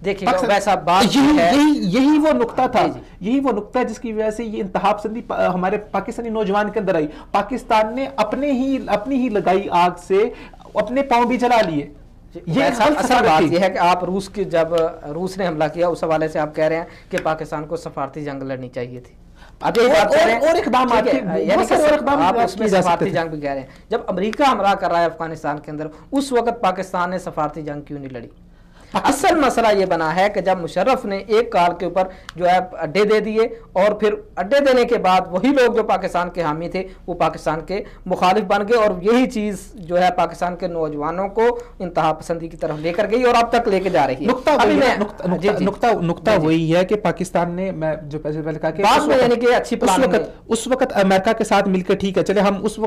دیکھیے ویسا بات یہی وہ نقطہ تھا، یہی وہ نقطہ جس کی وجہ سے یہ انتہا پسندی ہمارے پاکستانی نوجوان کے اندر آئی۔ پاکستان نے اپنی ہی لگائی آگ سے اپنے پاؤں بھی جلا لیے۔ اصل بات یہ ہے کہ آپ جب روس نے حملہ کیا اس حوالے سے آپ کہہ رہے ہیں کہ پاکستان کو سفارتی جنگ لڑنی چاہیے تھی، اور اقدامات آپ اس میں سفارتی جنگ بھی کہہ رہے ہیں۔ جب امریکہ حملہ کر رہا ہے افغانستان کے اندر اس وقت پاکستان نے سفارتی جنگ کیوں نہیں لڑی؟ اصل مسئلہ یہ بنا ہے کہ جب مشرف نے ایک کال کے اوپر جو ہے اڈے دے دیے اور پھر اڈے دینے کے بعد وہی لوگ جو پاکستان کے حامی تھے وہ پاکستان کے مخالف بن گئے، اور یہی چیز جو ہے پاکستان کے نوجوانوں کو انتہا پسندی کی طرف لے کر گئی اور اب تک لے کے جا رہی ہے۔ نقطہ وہی ہے کہ پاکستان نے، میں جو پہلے کہا کہ یعنی کہ اچھی اس وقت امریکہ کے ساتھ مل کے ٹھیک ہے چلے ہم اس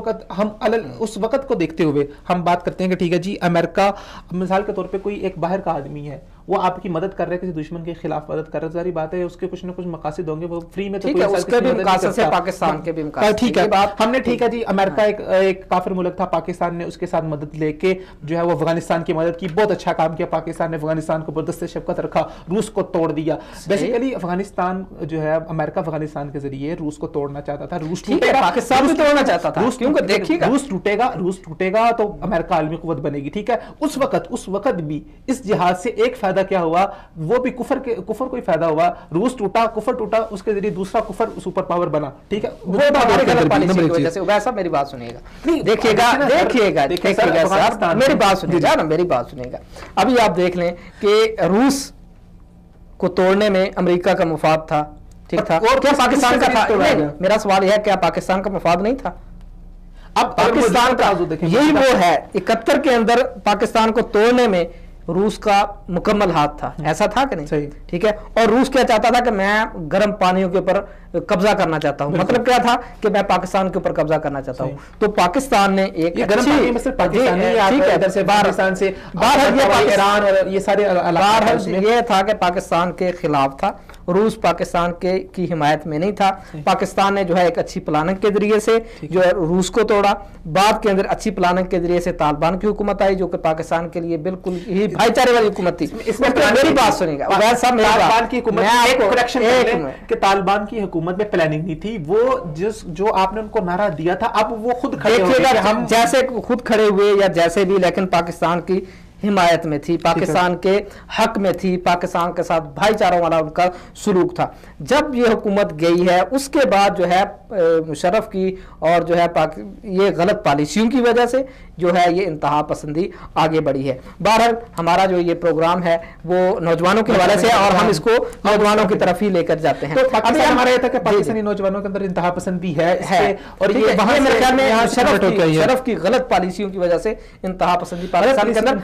وقت کو دیکھتے ہوئے ہم بات کرتے ہیں کہ ٹھیک ہے جی امریکہ مثال کے طور پہ کوئی ایک باہر کا آدمی ہے، وہ آپ کی مدد کر رہے کسی دشمن کے خلاف مدد کر رہے، ظاہری بات ہے اس کے کچھ نہ کچھ مقاصد ہوں گے، وہ فری میں تو کوئی اس کے بھی مقاصد سے پاکستان کے بھی مقاصد، ٹھیک ہے ہم نے ٹھیک ہے جی امریکہ ایک کافر ملک تھا، پاکستان نے اس کے ساتھ مدد لے کے جو ہے وہ افغانستان کی مدد کی، بہت اچھا کام کیا، پاکستان نے افغانستان کو بردست شفقت رکھا، روس کو توڑ دیا۔ بیسیکلی افغانستان جو ہے امریکہ افغانستان کے ذریعے روس کو توڑنا چاہتا تھا، روس پاکستان بھی توڑنا چاہتا تھا، کیونکہ دیکھیے روس ٹوٹے گا تو امریکہ عالمی قوت بنے گی، ٹھیک ہے؟ اس وقت بھی اس جہاد سے ایک فائدہ کیا ہوا، وہ بھی کفر کو ہی فائدہ ہوا، روس ٹوٹا، کفر ٹوٹا، اس کے ذریعے دوسرا کفر سپر پاور بنا، ٹھیک ہے؟ وہ غلط پالیسی کی وجہ سے۔ ویسا میری بات سنیے گا، دیکھیے گا میری بات سنیے گا، ابھی آپ دیکھ لیں کہ روس کو توڑنے میں امریکہ کا مفاد تھا، ٹھیک تھا، اور کیا پاکستان کا تھا؟ میرا سوال یہ ہے کیا پاکستان کا مفاد نہیں تھا؟ اب پاکستان کا یہی وہ ہے 71 کے اندر پاکستان کو توڑنے میں روس کا مکمل ہاتھ تھا، ایسا تھا کہ نہیں؟ ٹھیک ہے، اور روس کیا چاہتا تھا کہ میں گرم پانیوں کے اوپر قبضہ کرنا چاہتا ہوں، مطلب کیا تھا کہ میں پاکستان کے اوپر قبضہ کرنا چاہتا ہوں، تو پاکستان نے ایک یہ تھا کہ پاکستان کے خلاف تھا، روس پاکستان کی حمایت میں نہیں تھا، پاکستان نے جو ہے ایک اچھی پلاننگ کے ذریعے سے جو ہے روس کو توڑا، بعد کے اندر اچھی پلاننگ کے ذریعے سے طالبان کی حکومت آئی جو کہ پاکستان کے لیے بالکل ہی بھائی چارے والی حکومت تھی۔ اس میں میری بات سنیں گا، طالبان کی حکومت میں پلاننگ نہیں تھی، وہ جو آپ نے ان کو نعرہ دیا تھا اب وہ خود کھڑے ہوئے، ہم جیسے خود کھڑے ہوئے یا جیسے بھی، لیکن پاکستان کی حمایت میں تھی، پاکستان کے حق میں تھی، پاکستان کے ساتھ بھائی چاروں والا ان کا سلوک تھا۔ جب یہ حکومت گئی ہے اس کے بعد جو ہے مشرف کی اور جو ہے یہ غلط پالیسیوں کی وجہ سے جو ہے یہ انتہا پسندی آگے بڑھی ہے۔ بہرحال ہمارا جو یہ پروگرام ہے وہ نوجوانوں کے حوالے سے اور ہم اس کو نوجوانوں کی طرف ہی لے کر جاتے ہیں۔ ہمارا یہ تھا کہ پاکستانی نوجوانوں کے اندر انتہا پسندی ہے، اور یہ میرے خیال میں مشرف کی غلط پالیسیوں کی وجہ سے انتہا پسندی پاکستان کے اندر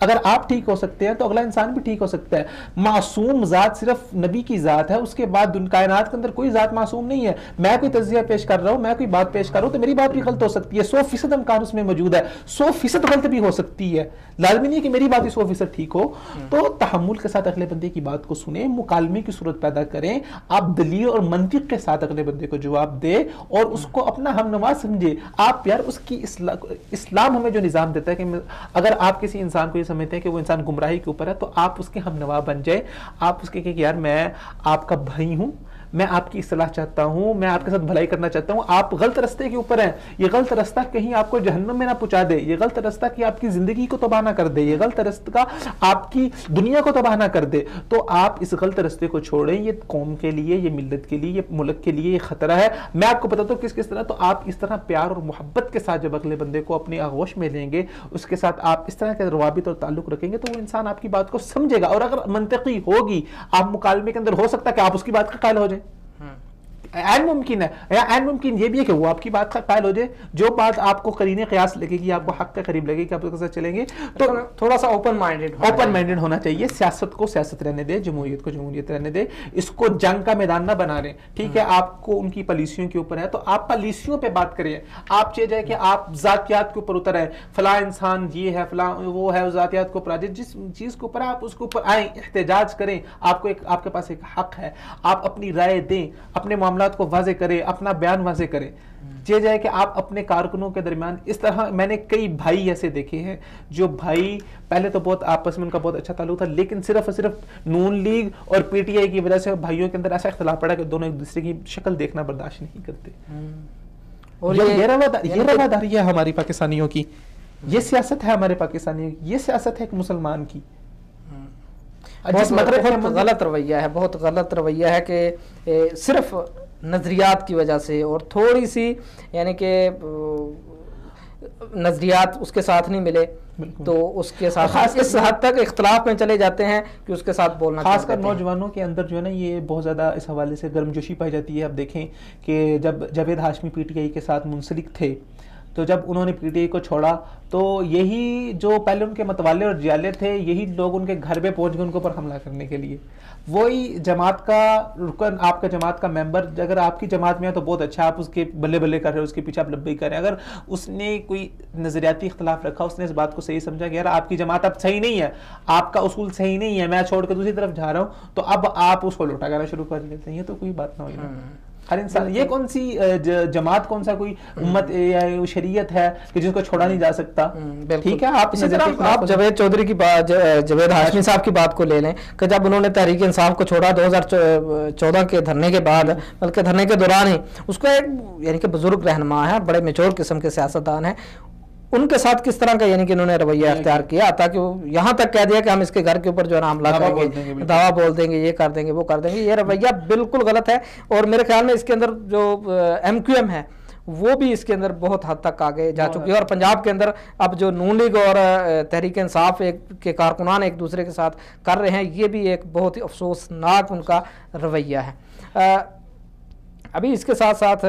اگر آپ ٹھیک ہو سکتے ہیں تو اگلا انسان بھی ٹھیک ہو سکتا ہے. معصوم ذات صرف نبی کی ذات ہے, اس کے بعد کائنات کے اندر کوئی ذات معصوم نہیں ہے. میں کوئی تجزیہ پیش کر رہا ہوں, میں کوئی بات پیش کر رہا ہوں تو میری بات بھی غلط ہو سکتی ہے. 100% امکان اس میں موجود ہے, 100% غلط بھی ہو سکتی ہے. لازمی نہیں کہ میری بات 100% ٹھیک ہو. تو تحمل کے ساتھ اگلے بندے کی بات کو سنیں, مکالمے کی صورت پیدا کریں, آپ دلیل اور منطق کے ساتھ اگلے بندے کو جواب دے اور اس کو اپنا ہم نوا سمجھے. آپ یار اس کی اسلام ہمیں جو نظام دیتا ہے کہ اگر آپ کسی انسان کو یہ سمجھتے ہیں کہ وہ انسان گمراہی کے اوپر ہے تو آپ اس کے ہم نوا بن جائے. آپ اس کے کہ یار میں آپ کا بھائی ہوں, میں آپ کی اصلاح چاہتا ہوں, میں آپ کے ساتھ بھلائی کرنا چاہتا ہوں, آپ غلط راستے کے اوپر ہیں, یہ غلط راستہ کہیں آپ کو جہنم میں نہ پہنچا دے, یہ غلط راستہ کہ آپ کی زندگی کو تباہ نہ کر دے, یہ غلط راستہ آپ کی دنیا کو تباہ نہ کر دے, تو آپ اس غلط راستے کو چھوڑیں. یہ قوم کے لیے, یہ ملت کے لیے, یہ ملک کے لیے یہ خطرہ ہے. میں آپ کو بتاتا ہوں کس طرح. تو آپ اس طرح پیار اور محبت کے ساتھ جب اگلے بندے کو اپنی آغوش میں لیں گے, اس کے ساتھ آپ اس طرح کے روابط اور تعلق رکھیں گے تو وہ انسان آپ کی بات کو سمجھے گا. اور اگر منطقی ہوگی, آپ مکالمے کے اندر ہو سکتا ہے کہ آپ اس کی بات کا قائل ہو جائیں, عین ممکن ہے, یا عین ممکن یہ بھی ہے کہ وہ آپ کی بات کا قائل ہو جائے. جو بات آپ کو قرین قیاس لگے گی, آپ کو حق کے قریب لگے گی, آپ اس کے ساتھ چلیں گے. تو تھوڑا سا اوپن مائنڈڈ ہونا چاہیے. سیاست کو سیاست رہنے دے, جمہوریت کو جمہوریت رہنے دے, اس کو جنگ کا میدان نہ بنا رہے. ٹھیک ہے, آپ کو ان کی پالیسیوں کے اوپر ہے تو آپ پالیسیوں پہ بات کریں. آپ چاہے جائے کہ آپ ذاتیات کے اوپر اتر آئیں, فلاں انسان یہ ہے, فلاں وہ ہے, ذاتیات کو اوپر آ جائے. جس چیز کے اوپر آپ اس کے اوپر آئیں, احتجاج کریں. آپ کے پاس ایک حق ہے, آپ اپنی رائے دیں, اپنے معاملات کو واضح کریں, اپنا بیان واضح کریں. یہ جائے کہ آپ اپنے کارکنوں کے درمیان اس طرح, میں نے کئی بھائی ایسے دیکھے ہیں جو بھائی پہلے تو بہت آپس میں ان کا بہت اچھا تعلق تھا, لیکن صرف اور صرف نون لیگ اور پی ٹی آئی کی وجہ سے بھائیوں کے اندر ایسا اختلاف پڑا کہ دونوں ایک دوسرے کی شکل دیکھنا برداشت نہیں کرتے. اور یہ رواداری ہے ہماری پاکستانیوں کی, یہ سیاست ہے ہمارے پاکستانیوں کی, یہ سیاست ہے ایک مسلمان کی. بہت غلط رویہ ہے, بہت غلط رویہ ہے کہ صرف نظریات کی وجہ سے اور تھوڑی سی یعنی کہ نظریات اس کے ساتھ نہیں ملے تو اس کے ساتھ اس حد تک اختلاف میں چلے جاتے ہیں کہ اس کے ساتھ بولنا, خاص کر نوجوانوں کے اندر جو ہے نا یہ بہت زیادہ اس حوالے سے گرم جوشی پائی جاتی ہے. اب دیکھیں کہ جب Javed Hashmi P T I کے ساتھ منسلک تھے تو جب انہوں نے پی ٹی آئی کو چھوڑا تو یہی جو پہلے ان کے متوالے اور جیالے تھے, یہی لوگ ان کے گھر پہ پہنچ گئے ان کے اوپر حملہ کرنے کے لیے. وہی جماعت کا رکن, آپ کا جماعت کا ممبر, اگر آپ کی جماعت میں ہے تو بہت اچھا, آپ اس کے بلے بلے کر رہے, اس کے پیچھے آپ لبیک کر رہے ہیں. اگر اس نے کوئی نظریاتی اختلاف رکھا, اس نے اس بات کو صحیح سمجھا کہ یار آپ کی جماعت اب صحیح نہیں ہے, آپ کا اصول صحیح نہیں ہے, میں چھوڑ کے دوسری طرف جا رہا ہوں, تو اب آپ اس کو لوٹا کرنا شروع کر لیتے ہیں. یہ تو کوئی بات نہ ہوئی. ہر انسان, یہ کون سی جماعت, کون سا کوئی امت یا شریعت ہے کہ جس کو چھوڑا نہیں جا سکتا. ٹھیک ہے, آپ جاوید چودھری کی بات, جاوید ہاشمی صاحب کی بات کو لے لیں کہ جب انہوں نے تحریک انصاف کو چھوڑا 2014 کے دھرنے کے بعد, بلکہ دھرنے کے دوران ہی, اس کا ایک یعنی کہ بزرگ رہنما ہے, بڑے میچور قسم کے سیاستدان ہیں, ان کے ساتھ کس طرح کا یعنی کہ انہوں نے رویہ اختیار کیا تاکہ یہاں تک کہہ دیا کہ ہم اس کے گھر کے اوپر جو ہے نا حملہ کریں گے, دعویٰ بول دیں گے, یہ کر دیں گے, وہ کر دیں گے. یہ رویہ بالکل غلط ہے اور میرے خیال میں اس کے اندر جو ایم کیو ایم ہے وہ بھی اس کے اندر بہت حد تک آگے جا چکی ہے. اور پنجاب کے اندر اب جو نون لیگ اور تحریک انصاف کے کارکنان ایک دوسرے کے ساتھ کر رہے ہیں, یہ بھی ایک بہت ہی افسوسناک ان کا رویہ ہے. ابھی اس کے ساتھ ساتھ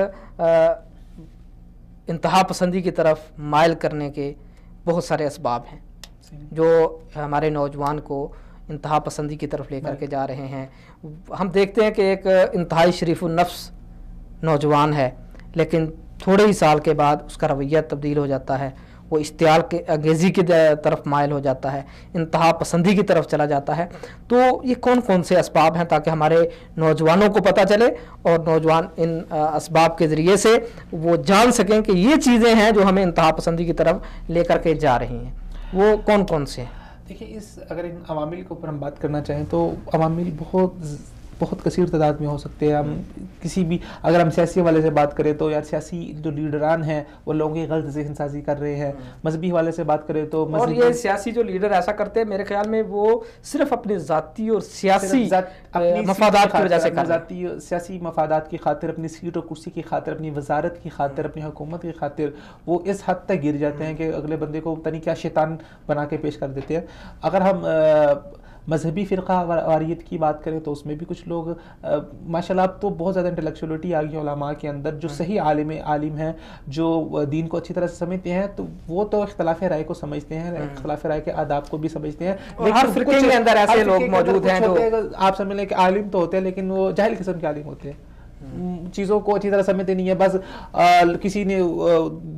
انتہا پسندی کی طرف مائل کرنے کے بہت سارے اسباب ہیں جو ہمارے نوجوان کو انتہا پسندی کی طرف لے کر کے جا رہے ہیں. ہم دیکھتے ہیں کہ ایک انتہائی شریف النفس نوجوان ہے, لیکن تھوڑے ہی سال کے بعد اس کا رویہ تبدیل ہو جاتا ہے, وہ اشتعال کے انگیزی کی طرف مائل ہو جاتا ہے, انتہا پسندی کی طرف چلا جاتا ہے. تو یہ کون کون سے اسباب ہیں تاکہ ہمارے نوجوانوں کو پتہ چلے اور نوجوان ان اسباب کے ذریعے سے وہ جان سکیں کہ یہ چیزیں ہیں جو ہمیں انتہا پسندی کی طرف لے کر کے جا رہی ہیں, وہ کون کون سے ہیں؟ دیکھیں, اگر ان عوامل کے اوپر ہم بات کرنا چاہیں تو عوامل بہت کثیر تعداد میں ہو سکتے ہیں. ہم کسی بھی, اگر ہم سیاسی حوالے سے بات کریں تو یار سیاسی جو لیڈران ہیں وہ لوگوں کی غلط ذہن سازی کر رہے ہیں. مذہبی حوالے سے بات کریں تو اور یہ سیاسی جو لیڈر ایسا کرتے ہیں میرے خیال میں وہ صرف اپنے ذاتی اور سیاسی مفادات کی وجہ سے کرتے ہیں, ذاتی سیاسی مفادات کی خاطر, اپنی سیٹ اور کرسی کی خاطر, اپنی وزارت کی خاطر, اپنی حکومت کی خاطر وہ اس حد تک گر جاتے ہیں کہ اگلے بندے کو پتہ نہیں کیا شیطان بنا کے پیش کر دیتے ہیں. اگر ہم مذہبی فرقہ واریت کی بات کریں تو اس میں بھی کچھ لوگ ماشاءاللہ اب تو بہت زیادہ انٹلیکچولیٹی آ گئی علماء کے اندر جو صحیح عالم ہیں جو دین کو اچھی طرح سے سمجھتے ہیں تو وہ تو اختلاف رائے کو سمجھتے ہیں, اختلاف رائے کے آداب کو بھی سمجھتے ہیں, ہر فرقے کے اندر ایسے لوگ موجود ہیں جو آپ سمجھ لیں کہ عالم تو ہوتے ہیں لیکن وہ جاہل قسم کے عالم ہوتے ہیں, چیزوں کو اچھی طرح سمجھتے نہیں ہے, بس کسی نے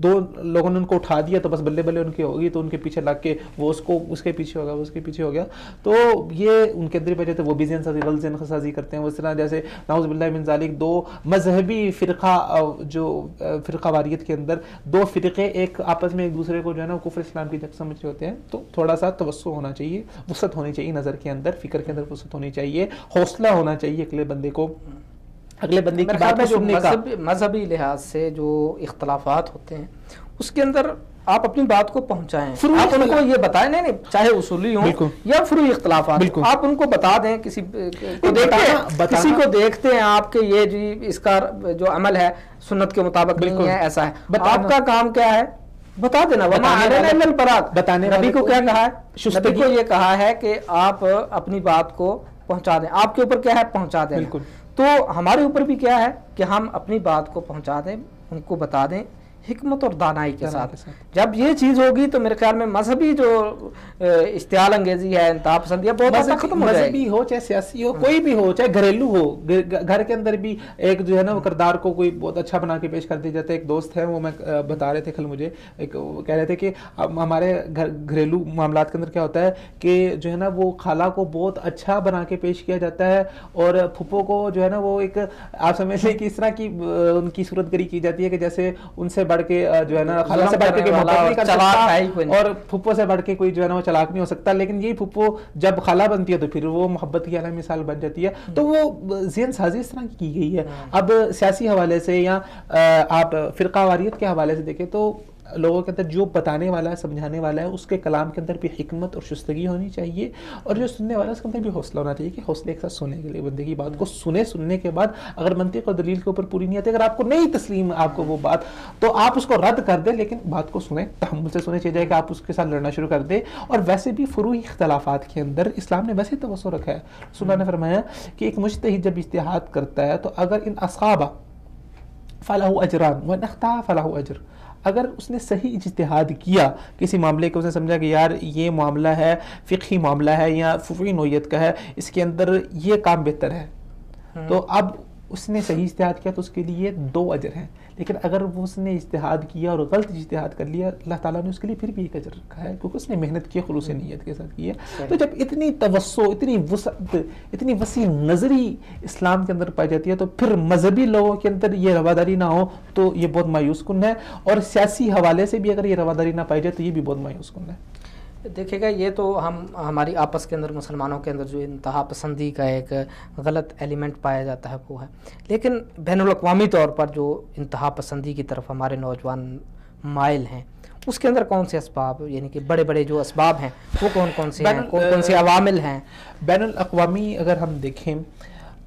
دو لوگوں نے ان کو اٹھا دیا تو بس بلے بلے ان کی ہوگی تو ان کے پیچھے لگ کے وہ اس کے پیچھے ہوگا, وہ اس کے پیچھے ہو گیا, تو یہ ان کے اندر وجہ وہ بھی ذہن سازی غلط ذہن سازی کرتے ہیں. اس طرح جیسے نعوذ باللہ من ذالک دو مذہبی فرقہ واریت کے اندر دو فرقے ایک آپس میں ایک دوسرے کو جو ہے نا کفر اسلام کی جگہ سمجھ رہے ہوتے ہیں, تو تھوڑا سا توسع ہونا چاہیے, وسعت ہونی چاہیے نظر کے اندر, فکر کے اندر وسعت ہونی چاہیے, حوصلہ ہونا چاہیے اگلے بندے کو, اگلے بندے کی بات کو سننے کا. مذہبی لحاظ سے جو اختلافات ہوتے ہیں اس کے اندر آپ اپنی بات کو پہنچائیں, آپ ان کو یہ بتائیں, نہیں چاہے اصولی ہوں یا فروعی اختلافات, آپ ان کو بتا دیں, کسی کو دیکھتے ہیں آپ کے یہ جی اس کا جو عمل ہے سنت کے مطابق نہیں ہے, ایسا ہے, آپ کا کام کیا ہے بتا دینا. بتانے نبی کو کیا کہا ہے, نبی کو یہ کہا ہے کہ آپ اپنی بات کو پہنچا دیں, آپ کے اوپر کیا ہے پہنچا دیں, تو ہمارے اوپر بھی کیا ہے کہ ہم اپنی بات کو پہنچا دیں, ان کو بتا دیں حکمت اور دانائی کے ساتھ. جب یہ چیز ہوگی تو میرے خیال میں مذہبی جو اشتعال انگیزی ہے, انتہا پسندی ہے, بہت حد ختم ہو جائے گی. مذہبی ہو چاہے سیاسی ہو, کوئی بھی ہو, چاہے گھریلو ہو, گھر کے اندر بھی ایک جو ہے نا وہ کردار کو کوئی بہت اچھا بنا کے پیش کر دیا جاتا ہے. ایک دوست ہے وہ میں بتا رہے تھے کل مجھے, کہہ رہے تھے کہ ہمارے گھریلو معاملات کے اندر کیا ہوتا ہے کہ جو ہے نا وہ خالہ کو بہت اچھا بنا کے پیش کیا جاتا ہے اور پھپھو کو جو ہے نا وہ ایک آپ سمجھ لیں کہ اس طرح کی ان کی صورت گری کی جاتی ہے کہ جیسے ان سے بڑھ کے جو ہے نا خالہ سے بڑھ کے محبت نہیں کر سکتا اور پھپھو سے بڑھ کے کوئی جو ہے نا وہ چلاک نہیں ہو سکتا, لیکن یہی پھپھو جب خالہ بنتی ہے تو پھر وہ محبت کی اعلی مثال بن جاتی ہے. تو وہ ذہن سازی اس طرح کی گئی ہے. اب سیاسی حوالے سے یا آپ فرقہ واریت کے حوالے سے دیکھیں تو لوگوں کے اندر جو بتانے والا ہے, سمجھانے والا ہے, اس کے کلام کے اندر بھی حکمت اور شستگی ہونی چاہیے, اور جو سننے والا ہے اس کے اندر بھی حوصلہ ہونا چاہیے کہ حوصلے کے ساتھ سننے کے لیے بندے کی بات کو سننے کے بعد اگر منطق اور دلیل کے اوپر پوری نہیں آتی, اگر آپ کو نہیں تسلیم آپ کو وہ بات, تو آپ اس کو رد کر دیں, لیکن بات کو سنیں, تحمل سے سنیں, چاہیے کہ آپ اس کے ساتھ لڑنا شروع کر دیں. اور ویسے بھی فروعی اختلافات کے اندر اسلام نے ویسے توسع رکھا ہے. رسول اللہ نے فرمایا کہ ایک مجتہد جب اجتہاد کرتا ہے تو اگر ان اصاب فلہ اجران وان اخطا فلہ اجر, اگر اس نے صحیح اجتہاد کیا کسی معاملے کو, اس نے سمجھا کہ یار یہ معاملہ ہے فقہی معاملہ ہے یا فقہی نوعیت کا ہے, اس کے اندر یہ کام بہتر ہے, تو اب اس نے صحیح اجتہاد کیا تو اس کے لیے 2 اجر ہیں. لیکن اگر وہ اس نے اجتہاد کیا اور غلط اجتہاد کر لیا, اللہ تعالیٰ نے اس کے لیے پھر بھی 1 اجر رکھا ہے, کیونکہ اس نے محنت کی, خلوص نیت کے ساتھ کی ہے. تو جب اتنی توسع, اتنی وسعت, اتنی وسیع نظری اسلام کے اندر پائی جاتی ہے, تو پھر مذہبی لوگوں کے اندر یہ رواداری نہ ہو تو یہ بہت مایوس کن ہے, اور سیاسی حوالے سے بھی اگر یہ رواداری نہ پائی جائے تو یہ بھی بہت مایوس کن ہے. دیکھے گا یہ تو ہماری آپس کے اندر مسلمانوں کے اندر جو انتہا پسندی کا ایک غلط ایلیمنٹ پایا جاتا ہے وہ ہے, لیکن بین الاقوامی طور پر جو انتہا پسندی کی طرف ہمارے نوجوان مائل ہیں اس کے اندر کون سے اسباب, یعنی کہ بڑے بڑے جو اسباب ہیں وہ کون سے ہیں, کون سے عوامل ہیں؟ بین الاقوامی اگر ہم دیکھیں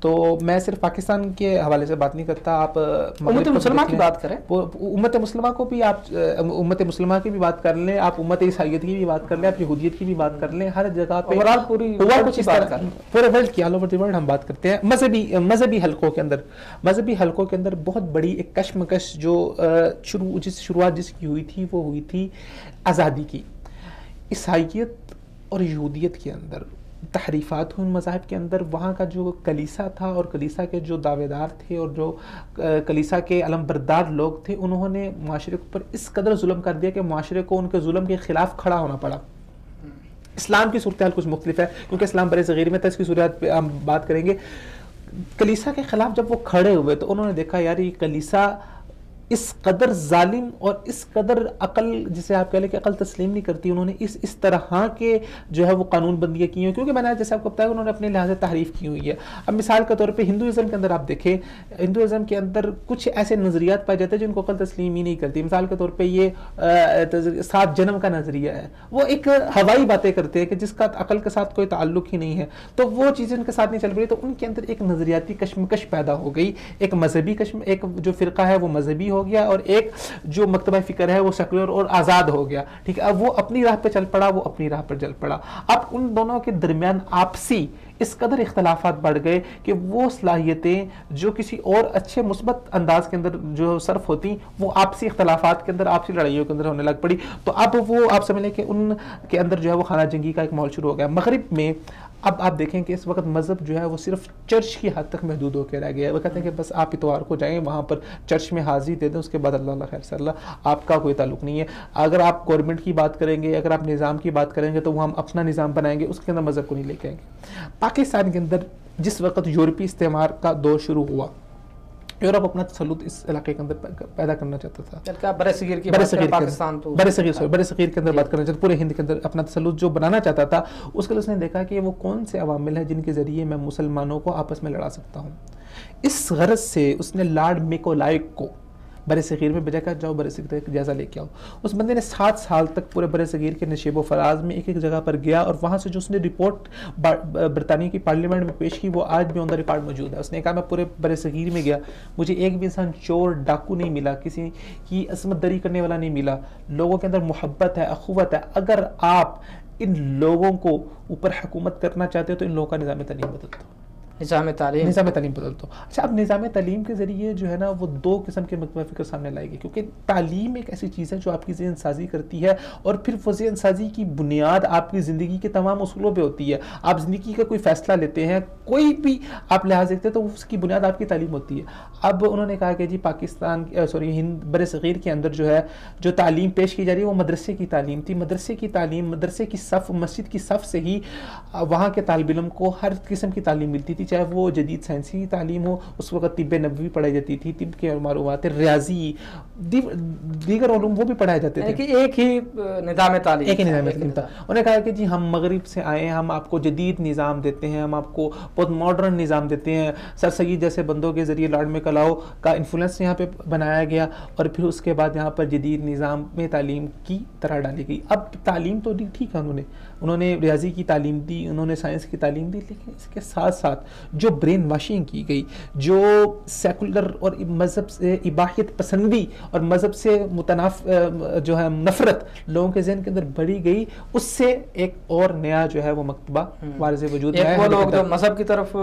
تو میں صرف پاکستان کے حوالے سے بات نہیں کرتا, آپ امت مسلمہ کی بات کریں, امت مسلمہ کو بھی آپ امت مسلمہ کی بھی بات کر لیں, آپ امت عیسائیت کی بھی بات کر لیں, آپ یہودیت کی بھی بات کر لیں, ہر جگہ پہ پورے ورلڈ کی, آل اوور دی ورلڈ ہم بات کرتے ہیں. مذہبی حلقوں کے اندر بہت بڑی ایک کشمکش جو شروعات جس کی ہوئی تھی وہ ہوئی تھی آزادی کی. عیسائیت اور یہودیت کے اندر تحریفات ہوئے مذاہب کے اندر, وہاں کا جو کلیسا تھا اور کلیسا کے جو دعوے دار تھے اور جو کلیسا کے علم بردار لوگ تھے, انہوں نے معاشرے پر اس قدر ظلم کر دیا کہ معاشرے کو ان کے ظلم کے خلاف کھڑا ہونا پڑا. اسلام کی صورتحال کچھ مختلف ہے کیونکہ اسلام برِ صغیر میں تھا, اس کی صورت پہ ہم بات کریں گے. کلیسا کے خلاف جب وہ کھڑے ہوئے تو انہوں نے دیکھا یار یہ کلیسا اس قدر ظالم اور اس قدر عقل, جسے آپ کہہ لیں کہ عقل تسلیم نہیں کرتی, انہوں نے اس طرح کے جو ہے وہ قانون بندیاں کی ہیں, کیونکہ میں نے جیسے آپ کو بتایا انہوں نے اپنے لحاظ سے تحریف کی ہوئی ہے. اب مثال کے طور پہ ہندوازم کے اندر آپ دیکھیں, ہندوازم کے اندر کچھ ایسے نظریات پائے جاتے ہیں جن کو عقل تسلیم ہی نہیں کرتی. مثال کے طور پہ یہ 7 جنم کا نظریہ ہے, وہ ایک ہوائی باتیں کرتے ہیں کہ جس کا عقل کے ساتھ کوئی تعلق ہی نہیں ہے, تو وہ چیزیں ان کے ساتھ نہیں چل رہی, تو ان کے اندر ایک نظریاتی کشمکش پیدا ہو گئی. ایک جو فرقہ ہے وہ مذہبی ہو گیا اور ایک جو مکتبہ فکر ہے وہ سیکولر اور آزاد ہو گیا. ٹھیک ہے, اب وہ اپنی راہ پہ چل پڑا, وہ اپنی راہ پر چل پڑا. اب ان دونوں کے درمیان آپسی اس قدر اختلافات بڑھ گئے کہ وہ صلاحیتیں جو کسی اور اچھے مثبت انداز کے اندر جو صرف ہوتی وہ آپسی اختلافات کے اندر, آپسی لڑائیوں کے اندر ہونے لگ پڑی. تو اب وہ آپ سمجھ لیں کہ ان کے اندر جو ہے وہ خانہ جنگی کا ایک ماحول شروع ہو گیا. مغرب میں اب آپ دیکھیں کہ اس وقت مذہب جو ہے وہ صرف چرچ کی حد تک محدود ہو کے رہ گیا ہے. وہ کہتے ہیں کہ بس آپ اتوار کو جائیں, وہاں پر چرچ میں حاضری دے دیں, اس کے بعد اللہ خیر سے اللہ, آپ کا کوئی تعلق نہیں ہے. اگر آپ گورنمنٹ کی بات کریں گے, اگر آپ نظام کی بات کریں گے تو وہ ہم اپنا نظام بنائیں گے, اس کے اندر مذہب کو نہیں لے کے آئیں گے. پاکستان کے اندر جس وقت یورپی استعمار کا دور شروع ہوا, یورپ اپنا تسلط اس علاقے کے اندر پیدا کرنا چاہتا تھا. برِ صغیر کے اندر بات کرنا چاہتا, پورے ہند کے اندر اپنا تسلط جو بنانا چاہتا تھا. اس کے لیے اس نے دیکھا کہ وہ کون سے عوامل ہیں جن کے ذریعے میں مسلمانوں کو آپس میں لڑا سکتا ہوں. اس غرض سے اس نے لارڈ میکولائک کو برِ صغیر میں بھیجا کہ جاؤ برِ صغیر کا جائزہ لے کے آؤ. اس بندے نے 7 سال تک پورے برِ صغیر کے نشیب و فراز میں ایک ایک جگہ پر گیا, اور وہاں سے جو اس نے رپورٹ برطانیہ کی پارلیمنٹ میں پیش کی وہ آج بھی آن دا ریکارڈ موجود ہے. اس نے کہا میں پورے برِ صغیر میں گیا, مجھے ایک بھی انسان چور ڈاکو نہیں ملا, کسی کی عصمت دری کرنے والا نہیں ملا. لوگوں کے اندر محبت ہے, اخوت ہے. اگر آپ ان لوگوں کو اوپر حکومت کرنا چاہتے ہو تو ان لوگوں کا نظام تعلیم بدل دو, نظام تعلیم بدل دو. اچھا, اب نظام تعلیم کے ذریعے جو ہے نا وہ 2 قسم کے مکتبہ فکر سامنے لائے گی, کیونکہ تعلیم ایک ایسی چیز ہے جو آپ کی ذہن سازی کرتی ہے, اور پھر وہ ذہن سازی کی بنیاد آپ کی زندگی کے تمام اصولوں پہ ہوتی ہے. آپ زندگی کا کوئی فیصلہ لیتے ہیں, کوئی بھی آپ لحاظ دیکھتے ہیں تو اس کی بنیاد آپ کی تعلیم ہوتی ہے. اب انہوں نے کہا کہ جی پاکستان ہند برِ صغیر کے اندر جو ہے جو تعلیم پیش کی جا رہی ہے وہ مدرسے کی تعلیم تھی. مدرسے کی تعلیم, مدرسے کی صف, مسجد کی صف سے ہی وہاں کے طالب علم کو ہر قسم کی تعلیم ملتی تھی, چاہے وہ جدید سائنسی تعلیم ہو. اس وقت طب نبوی پڑھائی جاتی تھی, طب کے معلومات, ریاضی, دیگر علوم وہ بھی پڑھائے جاتے تھے. ایک ہی نظام تعلیم تھا. انہوں نے کہا کہ جی ہم مغرب سے آئے ہیں, ہم آپ کو جدید نظام دیتے ہیں, ہم آپ کو بہت ماڈرن نظام دیتے ہیں. سر سید جیسے بندوں کے ذریعے لارڈ میکلاؤ کا انفلوئنس یہاں پہ بنایا گیا, اور پھر اس کے بعد یہاں پر جدید نظام میں تعلیم کی طرح ڈالی گئی. اب تعلیم تو ٹھیک ہے, انہوں نے ریاضی کی تعلیم دی, انہوں نے سائنس کی تعلیم دی, لیکن اس کے ساتھ ساتھ جو برین واشنگ کی گئی, جو سیکولر اور مذہب سے اباحیت پسندی اور مذہب سے جو ہے نفرت لوگوں کے ذہن کے اندر بڑھی گئی, اس سے ایک اور نیا جو ہے وہ مکتبہ وارث وجود ہے. وہ لوگ جو مذہب کی طرف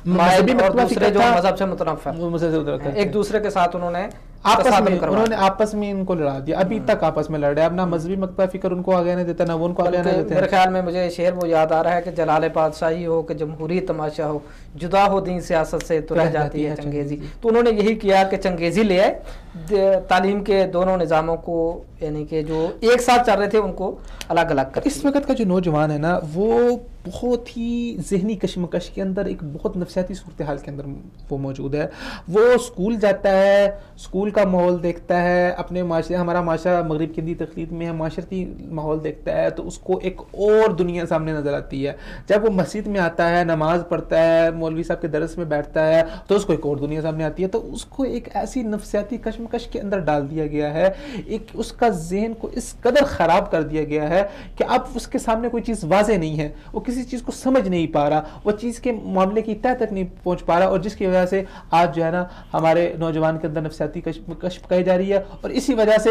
مذہبی دوسرے جو مذہب سے متنفر ایک دوسرے کے ساتھ انہوں نے آپس میں ان کو لڑا دیا. ابھی تک آپس میں لڑ رہے, اب نہ مذہبی مکتبہ فکر ان کو آگے نہیں دیتا, نہ وہ ان کو آگے نہیں دیتے. میرے خیال میں مجھے شعر وہ یاد آ رہا ہے کہ جلال بادشاہی ہو کہ جمہوری تماشا ہو, جدا ہو دین سیاست سے تو رہ جاتی ہے چنگیزی. تو انہوں نے یہی کیا کہ چنگیزی لے آئے, تعلیم کے دونوں نظاموں کو, یعنی کہ جو ایک ساتھ چل رہے تھے ان کو الگ الگ کر. اس وقت کا جو نوجوان ہے نا وہ بہت ہی ذہنی کشمکش کے اندر, ایک بہت نفسیاتی صورتحال کے اندر وہ موجود ہے. وہ اسکول جاتا ہے, اسکول کا ماحول دیکھتا ہے, اپنے معاشرے, ہمارا معاشرہ مغرب کی تقلید میں ہے, معاشرتی ماحول دیکھتا ہے تو اس کو ایک اور دنیا سامنے نظر آتی ہے. جب وہ مسجد میں آتا ہے, نماز پڑھتا ہے, مولوی صاحب کے درس میں بیٹھتا ہے تو اس کو ایک اور دنیا سامنے آتی ہے. تو اس کو ایک ایسی نفسیاتی کشمکش کے اندر ڈال دیا گیا ہے, ایک اس کا ذہن کو اس قدر خراب کر دیا گیا ہے کہ اب اس کے سامنے کوئی چیز واضح نہیں ہے, وہ کسی چیز کو سمجھ نہیں پا رہا, وہ چیز کے معاملے کی تہ تک نہیں پہنچ پا رہا, اور جس کی وجہ سے آج جو ہے نا ہمارے نوجوان کے اندر نفسیاتی کشمکش پائی جا رہی ہے. اور اسی وجہ سے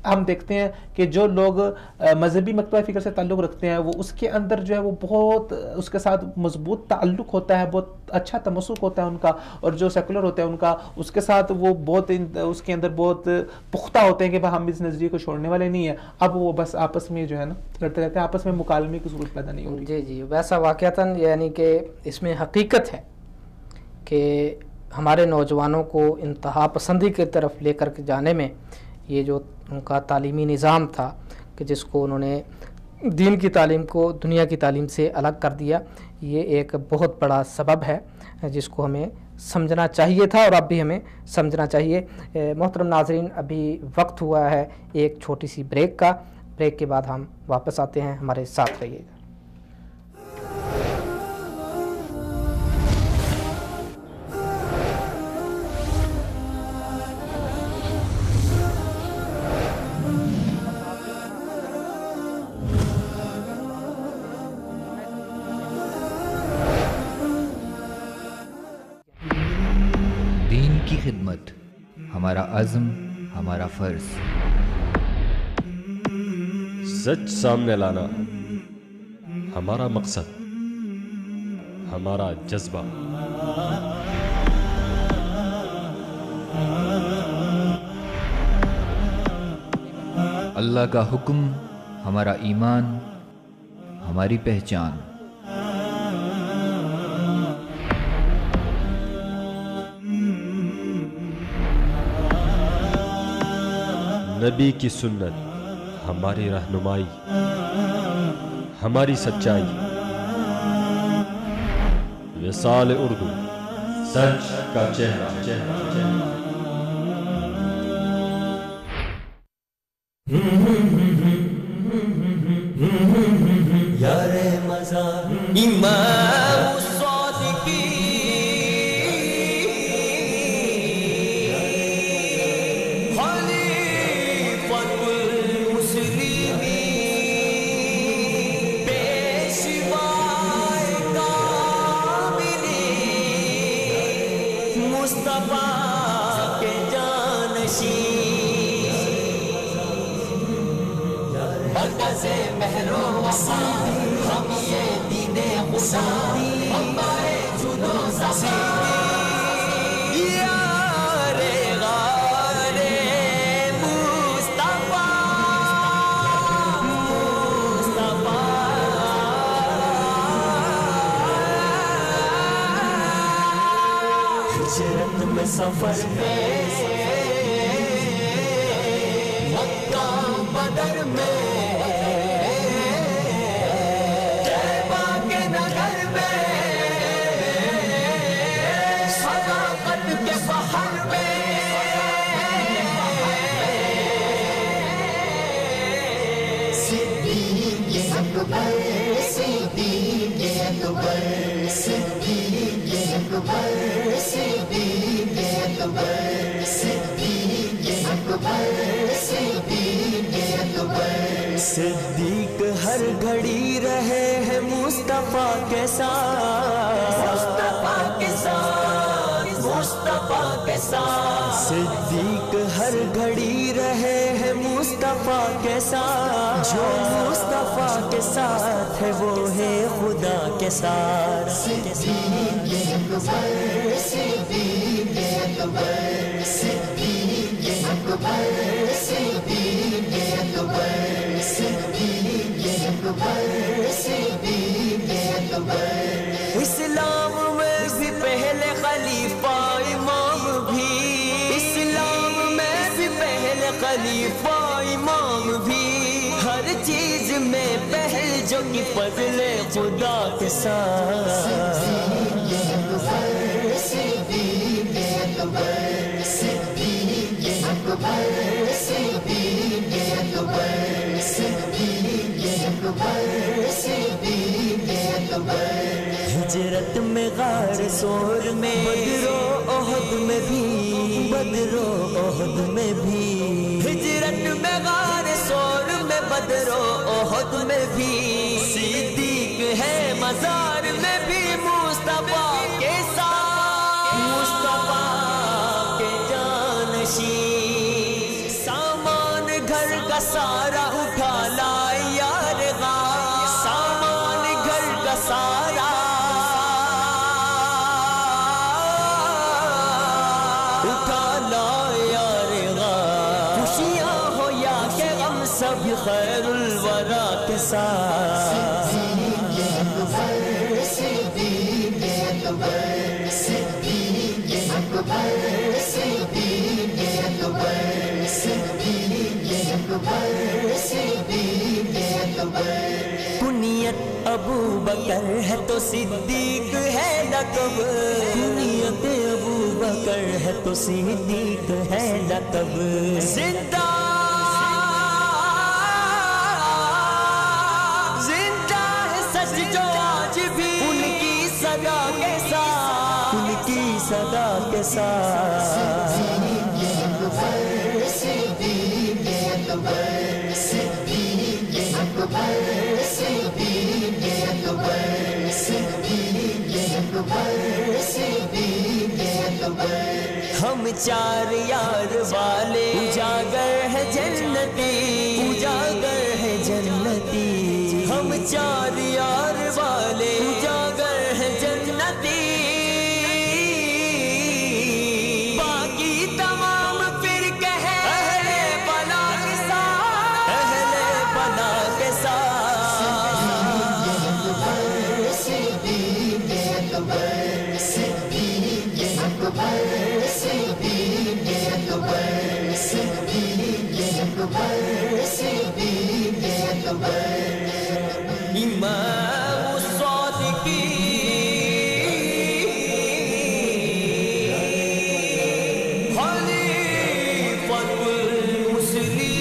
ہم دیکھتے ہیں کہ جو لوگ مذہبی مکتبہ فکر سے تعلق رکھتے ہیں وہ اس کے اندر جو ہے وہ بہت اس کے ساتھ مضبوط تعلق ہوتا ہے, بہت اچھا تمسک ہوتا ہے ان کا, اور جو سیکولر ہوتا ہے ان کا اس کے ساتھ وہ بہت اس کے اندر بہت پختہ ہوتے ہیں کہ ہم اس نظریے کو چھوڑنے والے نہیں ہیں. اب وہ بس آپس میں جو ہے نا لڑتے رہتے ہیں, آپس میں مکالمے کی ضرورت پیدا نہیں ہو رہی. جی ویسا واقعتاً یعنی کہ اس میں حقیقت ہے کہ ہمارے نوجوانوں کو انتہا پسندی کی طرف لے کر کے جانے میں یہ جو ان کا تعلیمی نظام تھا کہ جس کو انہوں نے دین کی تعلیم کو دنیا کی تعلیم سے الگ کر دیا, یہ ایک بہت بڑا سبب ہے جس کو ہمیں سمجھنا چاہیے تھا, اور اب بھی ہمیں سمجھنا چاہیے. محترم ناظرین, ابھی وقت ہوا ہے ایک چھوٹی سی بریک کا. بریک کے بعد ہم واپس آتے ہیں, ہمارے ساتھ رہیے گا. دین کی خدمت ہمارا عزم، ہمارا فرض۔ سچ سامنے لانا ہمارا مقصد، ہمارا جذبہ۔ اللہ کا حکم ہمارا ایمان، ہماری پہچان۔ نبی کی سنت ہماری رہنمائی، ہماری سچائی۔ وصال اردو، سچ کا چہرہ۔ یار مزار امام الصادقین، خلیفۃ المسلمین، پیشوائے کاملین، مصطفیٰ کے جانشین، مرکز مہر و وسیع، ہم یہ دین خدا ہمارے جنو زمین، یار غار مصطفیٰ، ہجرت میں سفر میں مکہ بدر میں، صدیق ہر گھڑی رہے ہیں مصطفیٰ کے ساتھ، مصطفیٰ کے ساتھ، مصطفیٰ کے ساتھ، صدیق ہر گھڑی رہے ہیں مصطفیٰ کے ساتھ، جو مصطفیٰ کے ساتھ ہے وہ ہے خدا کے ساتھ۔ صدیق اکبر، صدیق اکبر، صدیق اکبر، صدیق اکبر، صدیق اکبر، صدیق اکبر۔ اسلام میں بھی پہلے خلیفہ امام بھی، اسلام میں بھی پہلے خلیفہ امام بھی، ہر چیز میں پہل جو کہ فضل خدا کے ساتھ۔ صدیق اکبر، صدیق اکبر، صدیق اکبر، صدیق اکبر، صدیق اکبر، صدیق اکبر۔ ہجرت میں غار سور میں، بدر و احد میں بھی، بدر و احد میں بھی، ہجرت میں غار سور میں، بدر و احد میں بھی، صدیق ہے مزار میں بھی مصطفیٰ کے ساتھ، مصطفیٰ کے جانشین، سامان گھر کا سارا اٹھا لائے یار غار، سامان گھر کا سارا اٹھا لائے یار غار، خوشیاں ہو یا کہ غم سب خیر الورا کے ساتھ۔ صدیق اکبر، صدیق اکبر، صدیق اکبر، صدیق اکبر، صدیق اکبر، صدیق اکبر۔ کنیت ابو بکر ہے تو صدیق ہے لقب، کنیت ابو بکر ہے تو صدیق ہے لقب، زندہ زندہ ہے سچ جو آج بھی ان کی صدا کے ساتھ، ان کی صدا کے ساتھ۔ صدیق اکبر، صدیق اکبر، صدیق اکبر، صدیق اکبر، صدیق اکبر، صدیق اکبر۔ ہم چار یار والے اجاگر ہے جنتی اجاگر ہے جنتی ہم چار یار والے اجاگر ہے جنتی باقی تمام پھر کہے اہل بلا کے ساتھ اہل بلا کے ساتھ امام الصادقین خلیفۃ المسلمین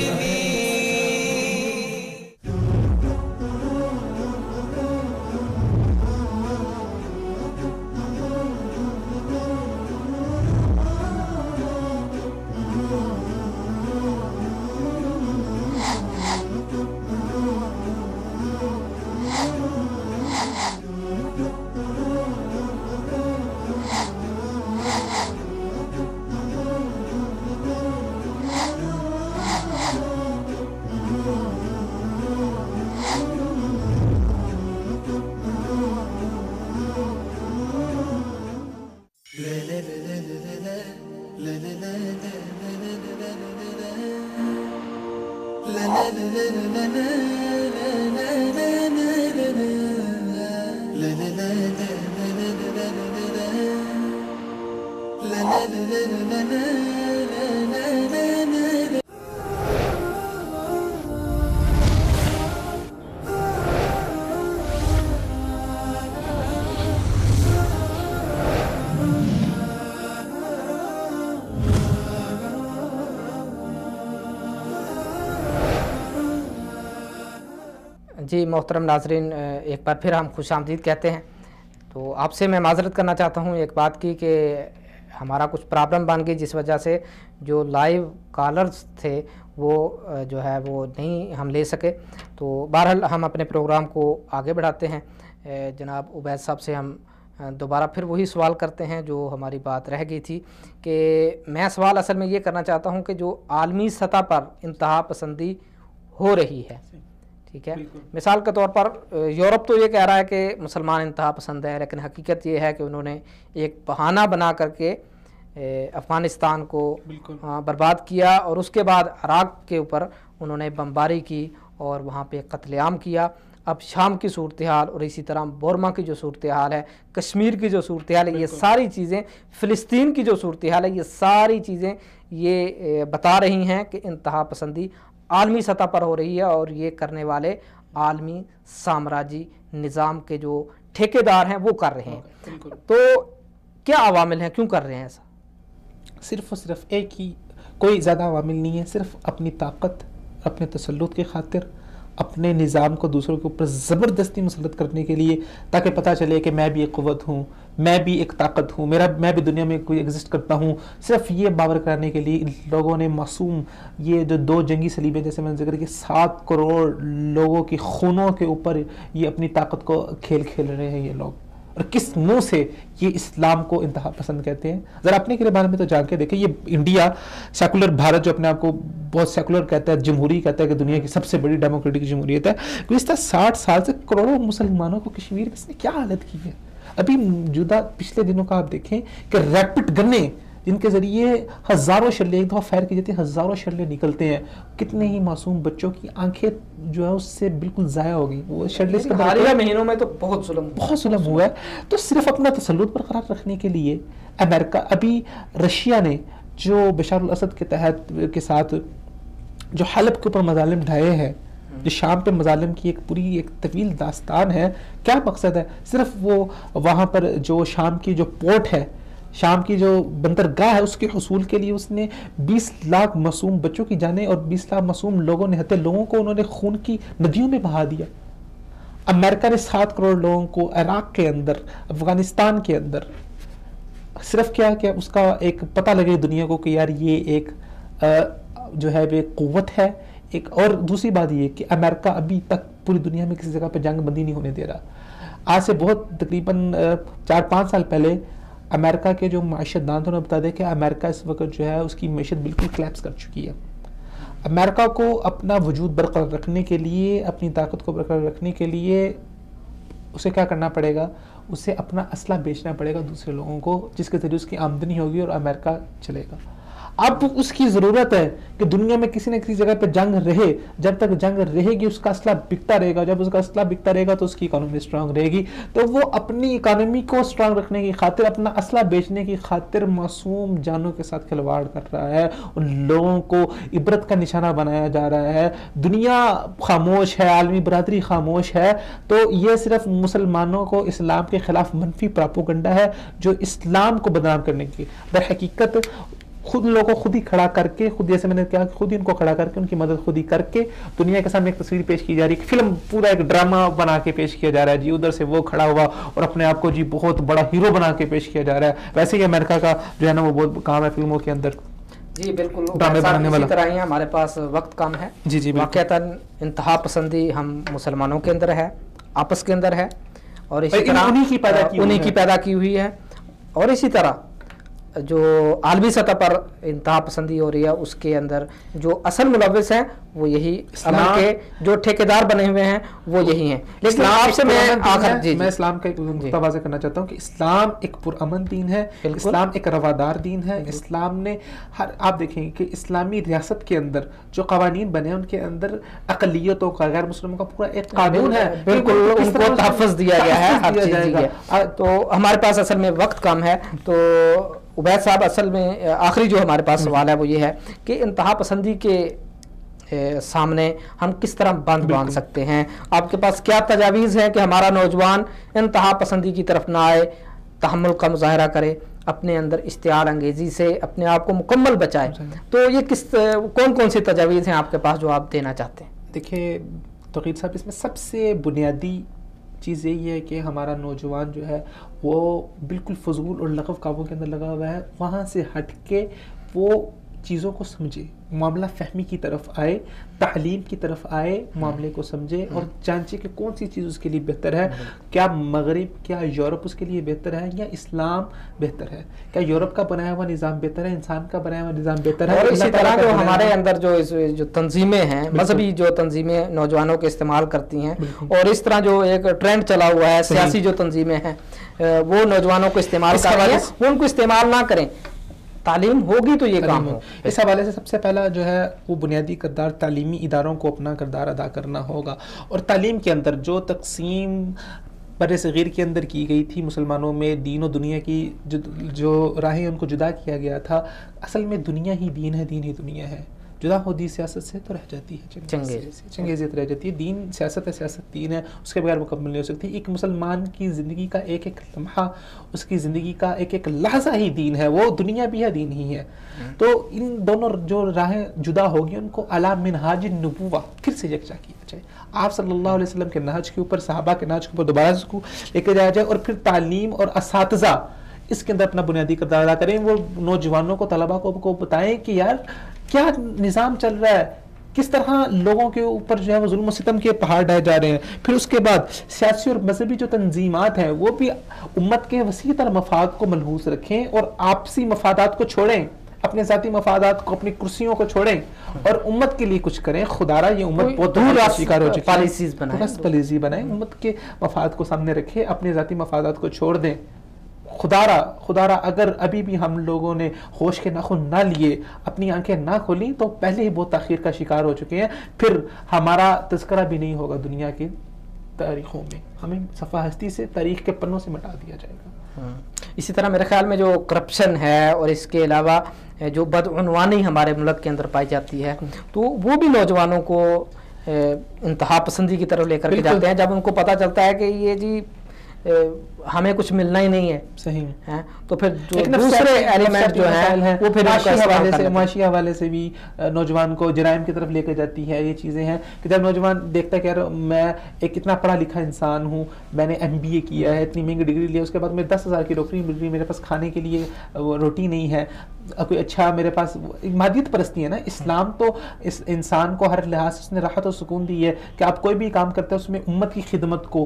جی محترم ناظرین، ایک بار پھر ہم خوش آمدید کہتے ہیں۔ تو آپ سے میں معذرت کرنا چاہتا ہوں ایک بات کی کہ ہمارا کچھ پرابلم بن گئی، جس وجہ سے جو لائیو کالرز تھے وہ جو ہے وہ نہیں ہم لے سکے۔ تو بہرحال ہم اپنے پروگرام کو آگے بڑھاتے ہیں۔ جناب عبید صاحب سے ہم دوبارہ پھر وہی سوال کرتے ہیں جو ہماری بات رہ گئی تھی، کہ میں سوال اصل میں یہ کرنا چاہتا ہوں کہ جو عالمی سطح پر انتہا پسندی ہو رہی ہے، ٹھیک ہے، مثال کے طور پر یورپ تو یہ کہہ رہا ہے کہ مسلمان انتہا پسند ہے، لیکن حقیقت یہ ہے کہ انہوں نے ایک بہانہ بنا کر کے افغانستان کو برباد کیا، اور اس کے بعد عراق کے اوپر انہوں نے بمباری کی اور وہاں پہ قتل عام کیا۔ اب شام کی صورتحال اور اسی طرح بورما کی جو صورتحال ہے، کشمیر کی جو صورتحال ہے، یہ ساری چیزیں، فلسطین کی جو صورتحال ہے، یہ ساری چیزیں یہ بتا رہی ہیں کہ انتہا پسندی عالمی سطح پر ہو رہی ہے، اور یہ کرنے والے عالمی سامراجی نظام کے جو ٹھیکیدار ہیں وہ کر رہے ہیں۔ تو کیا عوامل ہیں، کیوں کر رہے ہیں ایسا؟ صرف اور صرف ایک ہی، کوئی زیادہ عوامل نہیں ہے، صرف اپنی طاقت، اپنے تسلط کی خاطر، اپنے نظام کو دوسروں کے اوپر زبردستی مسلط کرنے کے لیے، تاکہ پتہ چلے کہ میں بھی ایک قوت ہوں، میں بھی ایک طاقت ہوں، میں بھی دنیا میں کوئی ایگزسٹ کرتا ہوں۔ صرف یہ باور کرانے کے لیے ان لوگوں نے معصوم یہ جو 2 جنگی صلیبیں جیسے میں نے ذکر کیا، 7 کروڑ لوگوں کی خونوں کے اوپر یہ اپنی طاقت کو کھیل رہے ہیں یہ لوگ، اور کس منہ سے یہ اسلام کو انتہا پسند کہتے ہیں۔ ذرا اپنے کے بارے میں تو جان کے دیکھیں، یہ انڈیا سیکولر بھارت جو اپنے آپ کو بہت سیکولر کہتا ہے، جمہوری کہتا ہے کہ دنیا کی سب سے بڑی ڈیموکریٹک جمہوریت ہے، گزشتہ 60 سال سے کروڑوں مسلمانوں کو کشمیر میں اس نے کیا حالت کی ہے۔ ابھی موجودہ پچھلے دنوں کا آپ دیکھیں کہ ریپڈ گنیں جن کے ذریعے ہزاروں شرلے ایک دفعہ فائر کی جاتی ہیں، ہزاروں شرلے نکلتے ہیں، کتنے ہی معصوم بچوں کی آنکھیں جو ہے اس سے بالکل ضائع ہو گئی۔ وہ شرلے حالیہ مہینوں میں تو بہت ظلم ہوا ہے۔ تو صرف اپنا تسلط برقرار رکھنے کے لیے امریکہ، ابھی رشیا نے جو بشار الاسد کے ساتھ جو حلب کے اوپر مظالم ڈھائے ہیں، جو شام پہ مظالم کی ایک پوری ایک طویل داستان ہے، کیا مقصد ہے؟ صرف وہ وہاں پر جو شام کی جو پورٹ ہے، شام کی جو بندرگاہ ہے، اس کے حصول کے لیے اس نے 20 لاکھ معصوم بچوں کی جانیں اور 20 لاکھ معصوم نہتے لوگوں کو انہوں نے خون کی ندیوں میں بہا دیا۔ امریکہ نے 7 کروڑ لوگوں کو عراق کے اندر، افغانستان کے اندر، صرف کیا کہ اس کا ایک پتہ لگے دنیا کو کہ یار یہ ایک جو ہے ایک قوت ہے۔ ایک اور دوسری بات یہ کہ امریکہ ابھی تک پوری دنیا میں کسی جگہ پہ جنگ بندی نہیں ہونے دے رہا۔ آج سے بہت تقریباً 4-5 سال پہلے امریکہ کے جو معیشت دان تھے انہوں نے بتا دیا کہ امریکہ اس وقت جو ہے اس کی معیشت بالکل کلیپس کر چکی ہے. امریکہ کو اپنا وجود برقرار رکھنے کے لیے، اپنی طاقت کو برقرار رکھنے کے لیے اسے کیا کرنا پڑے گا؟ اسے اپنا اسلحہ بیچنا پڑے گا دوسرے لوگوں کو، جس کے ذریعے اس کی آمدنی ہوگی اور امریکہ چلے گا. اب اس کی ضرورت ہے کہ دنیا میں کسی نہ کسی جگہ پہ جنگ رہے. جب تک جنگ رہے گی اس کا اسلحہ بکتا رہے گا، جب اس کا اسلحہ بکتا رہے گا تو اس کی اکانومی اسٹرانگ رہے گی. تو وہ اپنی اکانومی کو اسٹرانگ رکھنے کی خاطر، اپنا اسلحہ بیچنے کی خاطر معصوم جانوں کے ساتھ کھلواڑ کر رہا ہے. ان لوگوں کو عبرت کا نشانہ بنایا جا رہا ہے. دنیا خاموش ہے، عالمی برادری خاموش ہے. تو یہ صرف مسلمانوں کو اسلام کے خلاف منفی پراپوگنڈا ہے جو اسلام کو بدنام کرنے کی. در حقیقت خود لوگوں کو خود ہی کھڑا کر کے، خود جیسے میں نے کہا خود ہی ان کو کھڑا کر کے، ان کی مدد خود ہی کر کے دنیا کے سامنے ایک تصویر پیش کی جا رہی ہے. فلم پورا ایک ڈرامہ بنا کے پیش کیا جا رہا ہے جی. ادھر سے وہ کھڑا ہوا اور اپنے آپ کو جی بہت بڑا ہیرو بنا کے پیش کیا جا رہا ہے. ویسے ہی امریکہ کا جو ہے نا وہ بہت کام ہے فلموں کے اندر. جی بالکل اسی طرح ہی ہمارے پاس وقت کم ہے. جی واقعتاً انتہا پسندی ہم مسلمانوں کے اندر ہے، آپس کے اندر ہے، اور اسی طرح انہی کی پیدا کی ہوئی ہے. اور اسی طرح جو عالمی سطح پر انتہا پسندی ہو رہی ہے اس کے اندر جو اصل ملوث ہیں وہ یہی عمل کے جو ٹھیکیدار بنے ہوئے ہیں وہ یہی ہیں. لیکن آپ سے میں اسلام کا ایک نقطہ واضح کرنا چاہتا ہوں کہ اسلام ایک پرامن دین ہے، اسلام ایک روادار دین ہے. اسلام نے آپ دیکھیں کہ اسلامی ریاست کے اندر جو قوانین بنے ان کے اندر اقلیتوں کا، غیر مسلموں کا پورا ایک قانون ہے. بالکل ان کو تحفظ دیا گیا ہے، ہر چیز دی ہے. تو ہمارے پاس اصل میں وقت کم ہے. تو عبید صاحب اصل میں آخری جو ہمارے پاس سوال ہے وہ یہ ہے کہ انتہا پسندی کے سامنے ہم کس طرح باندھ سکتے ہیں؟ آپ کے پاس کیا تجاویز ہیں کہ ہمارا نوجوان انتہا پسندی کی طرف نہ آئے، تحمل کا مظاہرہ کرے، اپنے اندر اشتعال انگیزی سے اپنے آپ کو مکمل بچائے؟ تو یہ کون سی تجاویز ہیں آپ کے پاس جو آپ دینا چاہتے ہیں؟ دیکھیے توقیر صاحب، اس میں سب سے بنیادی چیز یہی ہے کہ ہمارا نوجوان جو ہے وہ بالکل فضول اور لغو کاموں کے اندر لگا ہوا ہے. وہاں سے ہٹ کے وہ چیزوں کو سمجھے، معاملہ فہمی کی طرف آئے، تعلیم کی طرف آئے، معاملے کو سمجھے اور جانچے کہ کون سی چیز اس کے لیے بہتر ہے. کیا مغرب، کیا یورپ اس کے لیے بہتر ہے یا اسلام بہتر ہے؟ کیا یورپ کا بنایا ہوا نظام بہتر ہے، انسان کا بنایا ہوا نظام بہتر ہے؟ اور اسی طرح جو ہمارے اندر جو تنظیمیں ہیں، مذہبی جو تنظیمیں نوجوانوں کے استعمال کرتی ہیں، اور اس طرح جو ایک ٹرینڈ چلا ہوا ہے، سیاسی جو تنظیمیں ہیں وہ نوجوانوں کو استعمال کر رہی ہیں، وہ ان کو استعمال نہ کریں. تعلیم ہوگی تو یہ کام ہو. اس حوالے سے سب سے پہلا جو ہے وہ بنیادی کردار تعلیمی اداروں کو اپنا کردار ادا کرنا ہوگا. اور تعلیم کے اندر جو تقسیم بر صغیر کے اندر کی گئی تھی مسلمانوں میں، دین و دنیا کی جو راہیں ان کو جدا کیا گیا تھا، اصل میں دنیا ہی دین ہے، دین ہی دنیا ہے. جدا ہو دی سیاست سے تو رہ جاتی ہے چنگیزیت رہ جاتی ہے. دین سیاست ہے، سیاست دین ہے، اس کے بغیر مکمل نہیں ہو سکتی. ایک مسلمان کی زندگی کا ایک ایک لمحہ، اس کی زندگی کا ایک ایک لحظہ ہی دین ہے. وہ دنیا بھی ہے، دین ہی ہے. تو ان دونوں جو راہیں جدا ہوگی ان کو علی منہاج النبوہ پھر سے یکجا کیا جائے. آپ صلی اللہ علیہ وسلم کے نہج کے اوپر، صحابہ کے نہج کے اوپر دوبارہ اس کو لے کے جایا جائے. اور پھر تعلیم اور اساتذہ اس کے اندر اپنا بنیادی کردار ادا کریں. وہ نوجوانوں کو، طلباء کو بتائیں کہ یار کیا نظام چل رہا ہے، کس طرح لوگوں کے اوپر جو ہے وہ ظلم و ستم کے پہاڑ ڈھائے جا رہے ہیں. پھر اس کے بعد سیاسی اور مذہبی جو تنظیمات ہیں وہ بھی امت کے وسیع تر مفاد کو ملحوظ رکھیں اور آپسی مفادات کو چھوڑیں، اپنے ذاتی مفادات کو، اپنی کرسیوں کو چھوڑیں اور امت کے لیے کچھ کریں. خدا را یہ امت بہت دور شکار ہو چکی ہے. پالیسی بنائیں، امت کے مفاد کو سامنے رکھیں، اپنے ذاتی مفادات کو چھوڑ دیں. خدا را اگر ابھی بھی ہم لوگوں نے ہوش کے ناخن نہ لیے، اپنی آنکھیں نہ کھولیں تو پہلے ہی بہت تاخیر کا شکار ہو چکے ہیں. پھر ہمارا تذکرہ بھی نہیں ہوگا دنیا کی تاریخوں میں. ہمیں صفحہ ہستی سے، تاریخ کے پنوں سے مٹا دیا جائے گا. اسی طرح میرے خیال میں جو کرپشن ہے اور اس کے علاوہ جو بدعنوانی ہمارے ملک کے اندر پائی جاتی ہے، تو وہ بھی نوجوانوں کو انتہا پسندی کی طرف لے کر کے جاتے ہیں. جب ان کو پتہ چلتا ہے کہ یہ جی ہمیں کچھ ملنا ہی نہیں ہے، صحیح ہے، تو پھر جو دوسرے ایلیمنٹ جو ہیں وہ پھر معاشی حوالے سے بھی نوجوان کو جرائم کی طرف لے کے جاتی ہے. یہ چیزیں ہیں کہ جب نوجوان دیکھتا ہے کہ یار میں ایک اتنا پڑھا لکھا انسان ہوں، میں نے MBA کیا ہے، اتنی مہنگی ڈگری لیا، اس کے بعد میں 10,000 کی نوکری مل رہی، میرے پاس کھانے کے لیے روٹی نہیں ہے، کوئی اچھا میرے پاس مادیت پرستی ہے نا. اسلام تو اس انسان کو ہر لحاظ سے اس نے راحت و سکون دی ہے کہ آپ کوئی بھی کام کرتے ہیں اس میں امت کی خدمت کو،